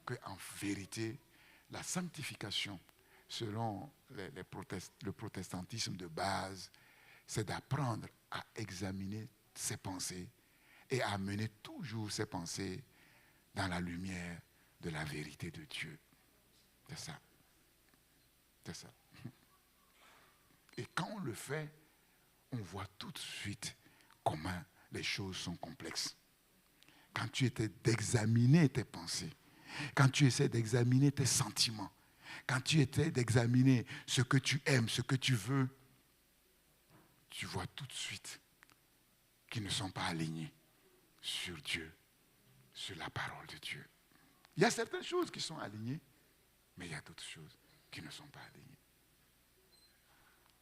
qu'en vérité, la sanctification, selon le protestantisme de base, c'est d'apprendre à examiner ses pensées et à amener toujours ses pensées dans la lumière de la vérité de Dieu. C'est ça. C'est ça. Et quand on le fait, on voit tout de suite comment les choses sont complexes. Quand tu essaies d'examiner tes pensées, quand tu essaies d'examiner tes sentiments, quand tu essaies d'examiner ce que tu aimes, ce que tu veux, tu vois tout de suite qu'ils ne sont pas alignés sur Dieu, sur la parole de Dieu. Il y a certaines choses qui sont alignées, mais il y a d'autres choses qui ne sont pas alignées.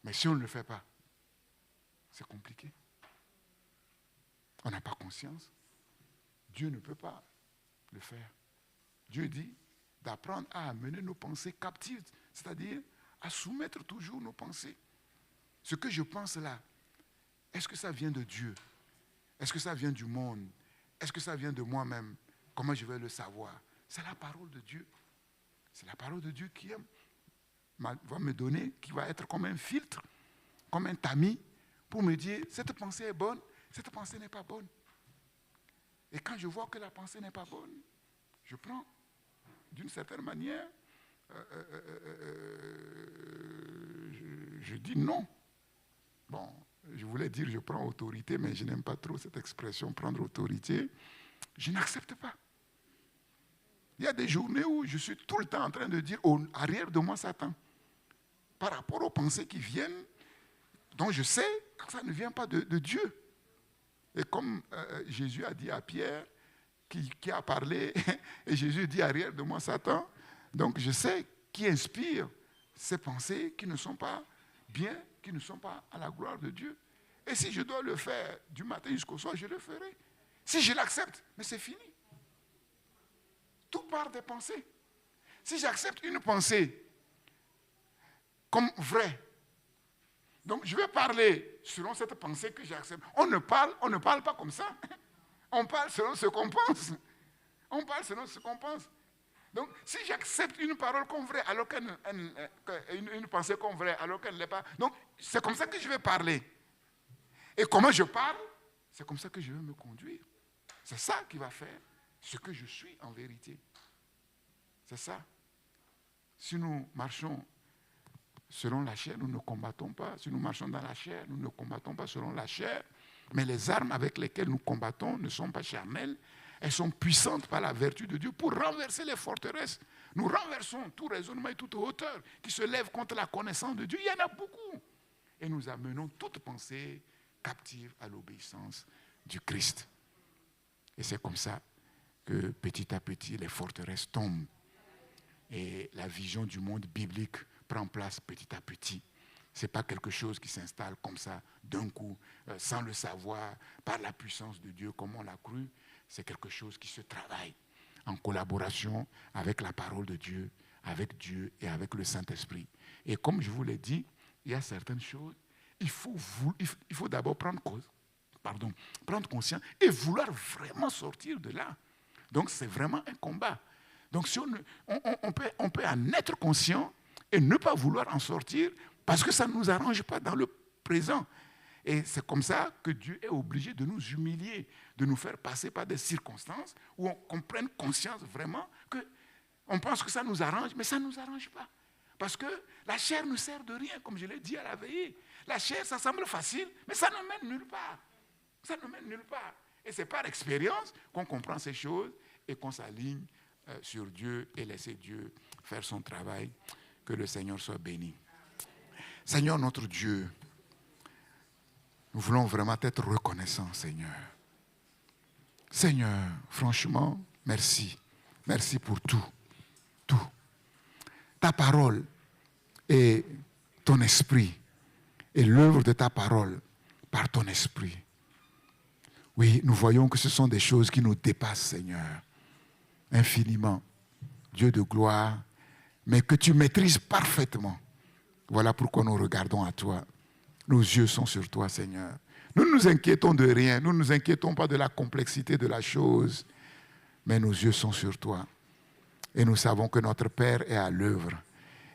Mais si on ne le fait pas, c'est compliqué. On n'a pas conscience. Dieu ne peut pas le faire. Dieu dit d'apprendre à amener nos pensées captives, c'est-à-dire à soumettre toujours nos pensées. Ce que je pense là, est-ce que ça vient de Dieu? Est-ce que ça vient du monde? Est-ce que ça vient de moi-même? Comment je vais le savoir? C'est la parole de Dieu. C'est la parole de Dieu qui va me donner, qui va être comme un filtre, comme un tamis, pour me dire, cette pensée est bonne, cette pensée n'est pas bonne. Et quand je vois que la pensée n'est pas bonne, je prends, d'une certaine manière, je dis non. Bon, je voulais dire je prends autorité, mais je n'aime pas trop cette expression, prendre autorité. Je n'accepte pas. Il y a des journées où je suis tout le temps en train de dire au arrière de moi Satan. Par rapport aux pensées qui viennent, dont je sais que ça ne vient pas de Dieu. Et comme Jésus a dit à Pierre, qui a parlé, et Jésus dit arrière de moi Satan, donc je sais qui inspire ces pensées qui ne sont pas bien, qui ne sont pas à la gloire de Dieu. Et si je dois le faire du matin jusqu'au soir, je le ferai. Si je l'accepte, mais c'est fini. Tout part des pensées. Si j'accepte une pensée comme vraie, donc je vais parler selon cette pensée que j'accepte. On ne parle pas comme ça. On parle selon ce qu'on pense. On parle selon ce qu'on pense. Donc, si j'accepte une parole comme vraie, alors une pensée comme vraie, alors qu'elle ne l'est pas, donc c'est comme ça que je vais parler. Et comment je parle, c'est comme ça que je vais me conduire. C'est ça qui va faire ce que je suis en vérité. C'est ça. Si nous marchons selon la chair, nous ne combattons pas. Si nous marchons dans la chair, nous ne combattons pas selon la chair. Mais les armes avec lesquelles nous combattons ne sont pas charnelles. Elles sont puissantes par la vertu de Dieu pour renverser les forteresses. Nous renversons tout raisonnement et toute hauteur qui se lève contre la connaissance de Dieu. Il y en a beaucoup. Et nous amenons toute pensée captive à l'obéissance du Christ. Et c'est comme ça que petit à petit les forteresses tombent. Et la vision du monde biblique prend place petit à petit. Ce n'est pas quelque chose qui s'installe comme ça, d'un coup, sans le savoir, par la puissance de Dieu, comme on l'a cru. C'est quelque chose qui se travaille en collaboration avec la parole de Dieu, avec Dieu et avec le Saint-Esprit. Et comme je vous l'ai dit, il y a certaines choses, il faut d'abord prendre conscience et vouloir vraiment sortir de là. Donc c'est vraiment un combat. Donc si on peut en être conscient et ne pas vouloir en sortir parce que ça ne nous arrange pas dans le présent. Et c'est comme ça que Dieu est obligé de nous humilier, de nous faire passer par des circonstances où on prenne conscience vraiment qu'on pense que ça nous arrange, mais ça ne nous arrange pas. Parce que la chair ne sert de rien, comme je l'ai dit à la veillée. La chair, ça semble facile, mais ça ne mène nulle part. Ça ne mène nulle part. Et c'est par expérience qu'on comprend ces choses et qu'on s'aligne sur Dieu et laisser Dieu faire son travail. Que le Seigneur soit béni. Seigneur notre Dieu, nous voulons vraiment être reconnaissants, Seigneur. Seigneur, franchement, merci. Merci pour tout. Tout. Ta parole et ton esprit et l'œuvre de ta parole par ton esprit. Oui, nous voyons que ce sont des choses qui nous dépassent, Seigneur, infiniment. Dieu de gloire, mais que tu maîtrises parfaitement. Voilà pourquoi nous regardons à toi. Nos yeux sont sur toi, Seigneur. Nous ne nous inquiétons de rien. Nous ne nous inquiétons pas de la complexité de la chose. Mais nos yeux sont sur toi. Et nous savons que notre Père est à l'œuvre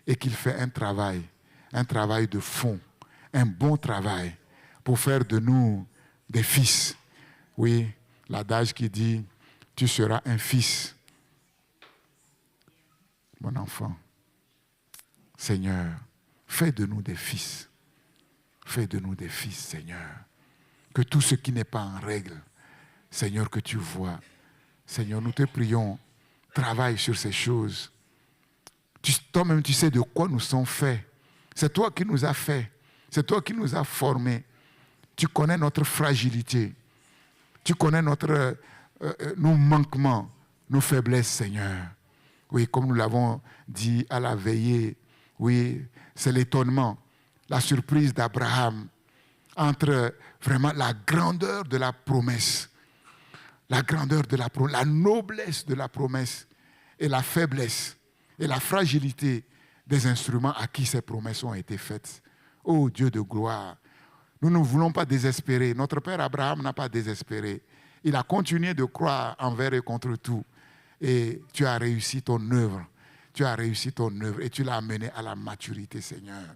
et qu'il fait un travail de fond, un bon travail pour faire de nous des fils. Oui, l'adage qui dit « Tu seras un fils ». Mon enfant, Seigneur, fais de nous des fils. Fais de nous des fils, Seigneur. Que tout ce qui n'est pas en règle, Seigneur, que tu vois. Seigneur, nous te prions, travaille sur ces choses. Toi-même, tu sais de quoi nous sommes faits. C'est toi qui nous as faits. C'est toi qui nous as formés. Tu connais notre fragilité. Tu connais nos manquements, nos faiblesses, Seigneur. Oui, comme nous l'avons dit à la veillée, oui, c'est l'étonnement, la surprise d'Abraham entre vraiment la grandeur de la promesse, la noblesse de la promesse et la faiblesse et la fragilité des instruments à qui ces promesses ont été faites. Ô Dieu de gloire, nous ne voulons pas désespérer. Notre père Abraham n'a pas désespéré. Il a continué de croire envers et contre tout. Et tu as réussi ton œuvre. Tu as réussi ton œuvre et tu l'as amené à la maturité, Seigneur.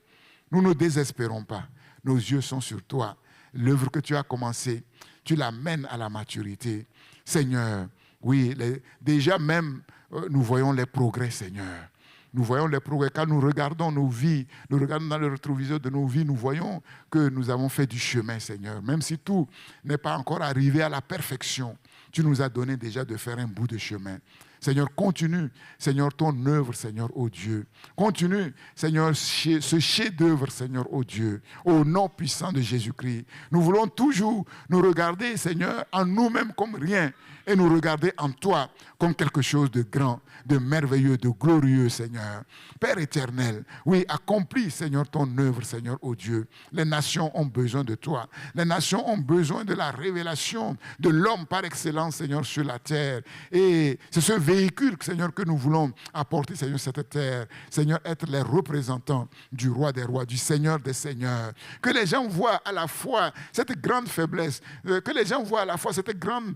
Nous ne désespérons pas. Nos yeux sont sur toi. L'œuvre que tu as commencée, tu l'amènes à la maturité. Seigneur, oui, déjà même, nous voyons les progrès, Seigneur. Nous voyons les progrès. Quand nous regardons nos vies, nous regardons dans le rétroviseur de nos vies, nous voyons que nous avons fait du chemin, Seigneur. Même si tout n'est pas encore arrivé à la perfection, tu nous as donné déjà de faire un bout de chemin. Seigneur, continue, Seigneur, ton œuvre, Seigneur, ô Dieu. Continue, Seigneur, ce chef-d'œuvre, Seigneur, ô Dieu, au nom puissant de Jésus-Christ. Nous voulons toujours nous regarder, Seigneur, en nous-mêmes comme rien et nous regarder en toi comme quelque chose de grand, de merveilleux, de glorieux, Seigneur. Père éternel, oui, accomplis, Seigneur, ton œuvre, Seigneur, ô Dieu. Les nations ont besoin de toi. Les nations ont besoin de la révélation de l'homme par excellence, Seigneur, sur la terre. Et c'est ce véhicule, Seigneur, que nous voulons apporter, Seigneur, cette terre. Seigneur, être les représentants du roi des rois, du Seigneur des seigneurs. Que les gens voient à la fois cette grande faiblesse, que les gens voient à la fois cette grande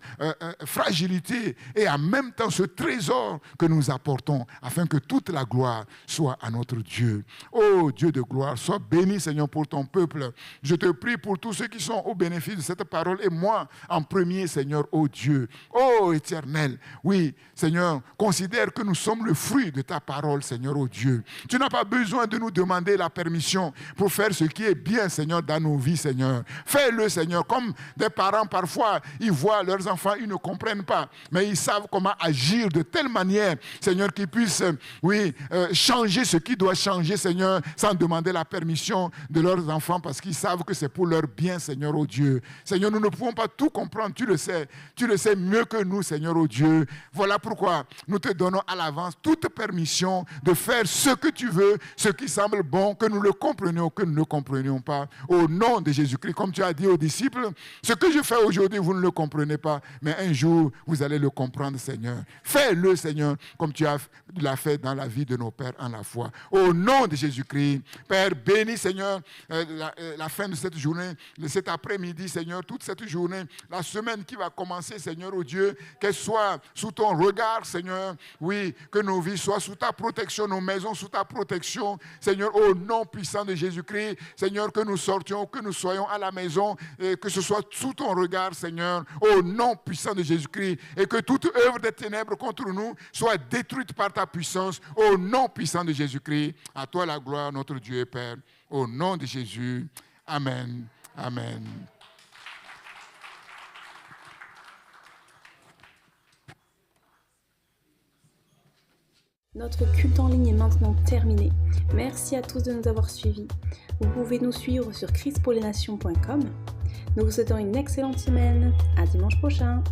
fragilité et en même temps ce trésor que nous apportons afin que toute la gloire soit à notre Dieu. Oh Dieu de gloire, sois béni, Seigneur, pour ton peuple. Je te prie pour tous ceux qui sont au bénéfice de cette parole et moi en premier, Seigneur, oh Dieu. Oh éternel, oui, Seigneur, considère que nous sommes le fruit de ta parole, Seigneur, oh Dieu. Tu n'as pas besoin de nous demander la permission pour faire ce qui est bien, Seigneur, dans nos vies, Seigneur. Fais-le, Seigneur, comme des parents parfois, ils voient leurs enfants, ils ne comprennent pas, mais ils savent comment agir de telle manière, Seigneur, qu'ils puissent, changer ce qui doit changer, Seigneur, sans demander la permission de leurs enfants, parce qu'ils savent que c'est pour leur bien, Seigneur, oh Dieu. Seigneur, nous ne pouvons pas tout comprendre, tu le sais mieux que nous, Seigneur, oh Dieu. Voilà pourquoi nous te donnons à l'avance toute permission de faire ce que tu veux, ce qui semble bon, que nous le comprenions ou que nous ne le comprenions pas. Au nom de Jésus-Christ, comme tu as dit aux disciples, ce que je fais aujourd'hui, vous ne le comprenez pas, mais un jour, vous allez le comprendre, Seigneur. Fais-le, Seigneur, comme tu l'as fait dans la vie de nos pères en la foi. Au nom de Jésus-Christ, Père, bénis, Seigneur, la fin de cette journée, de cet après-midi, Seigneur, toute cette journée, la semaine qui va commencer, Seigneur, oh Dieu, qu'elle soit sous ton regard, Seigneur, oui, que nos vies soient sous ta protection, nos maisons sous ta protection, Seigneur, au nom puissant de Jésus-Christ, Seigneur, que nous sortions, que nous soyons à la maison, et que ce soit sous ton regard, Seigneur, au nom puissant de Jésus-Christ, et que toute œuvre des ténèbres contre nous soit détruite par ta puissance, au nom puissant de Jésus-Christ. À toi la gloire, notre Dieu et Père, au nom de Jésus. Amen. Amen. Notre culte en ligne est maintenant terminé. Merci à tous de nous avoir suivis. Vous pouvez nous suivre sur christpourlesnations.com. Nous vous souhaitons une excellente semaine. À dimanche prochain.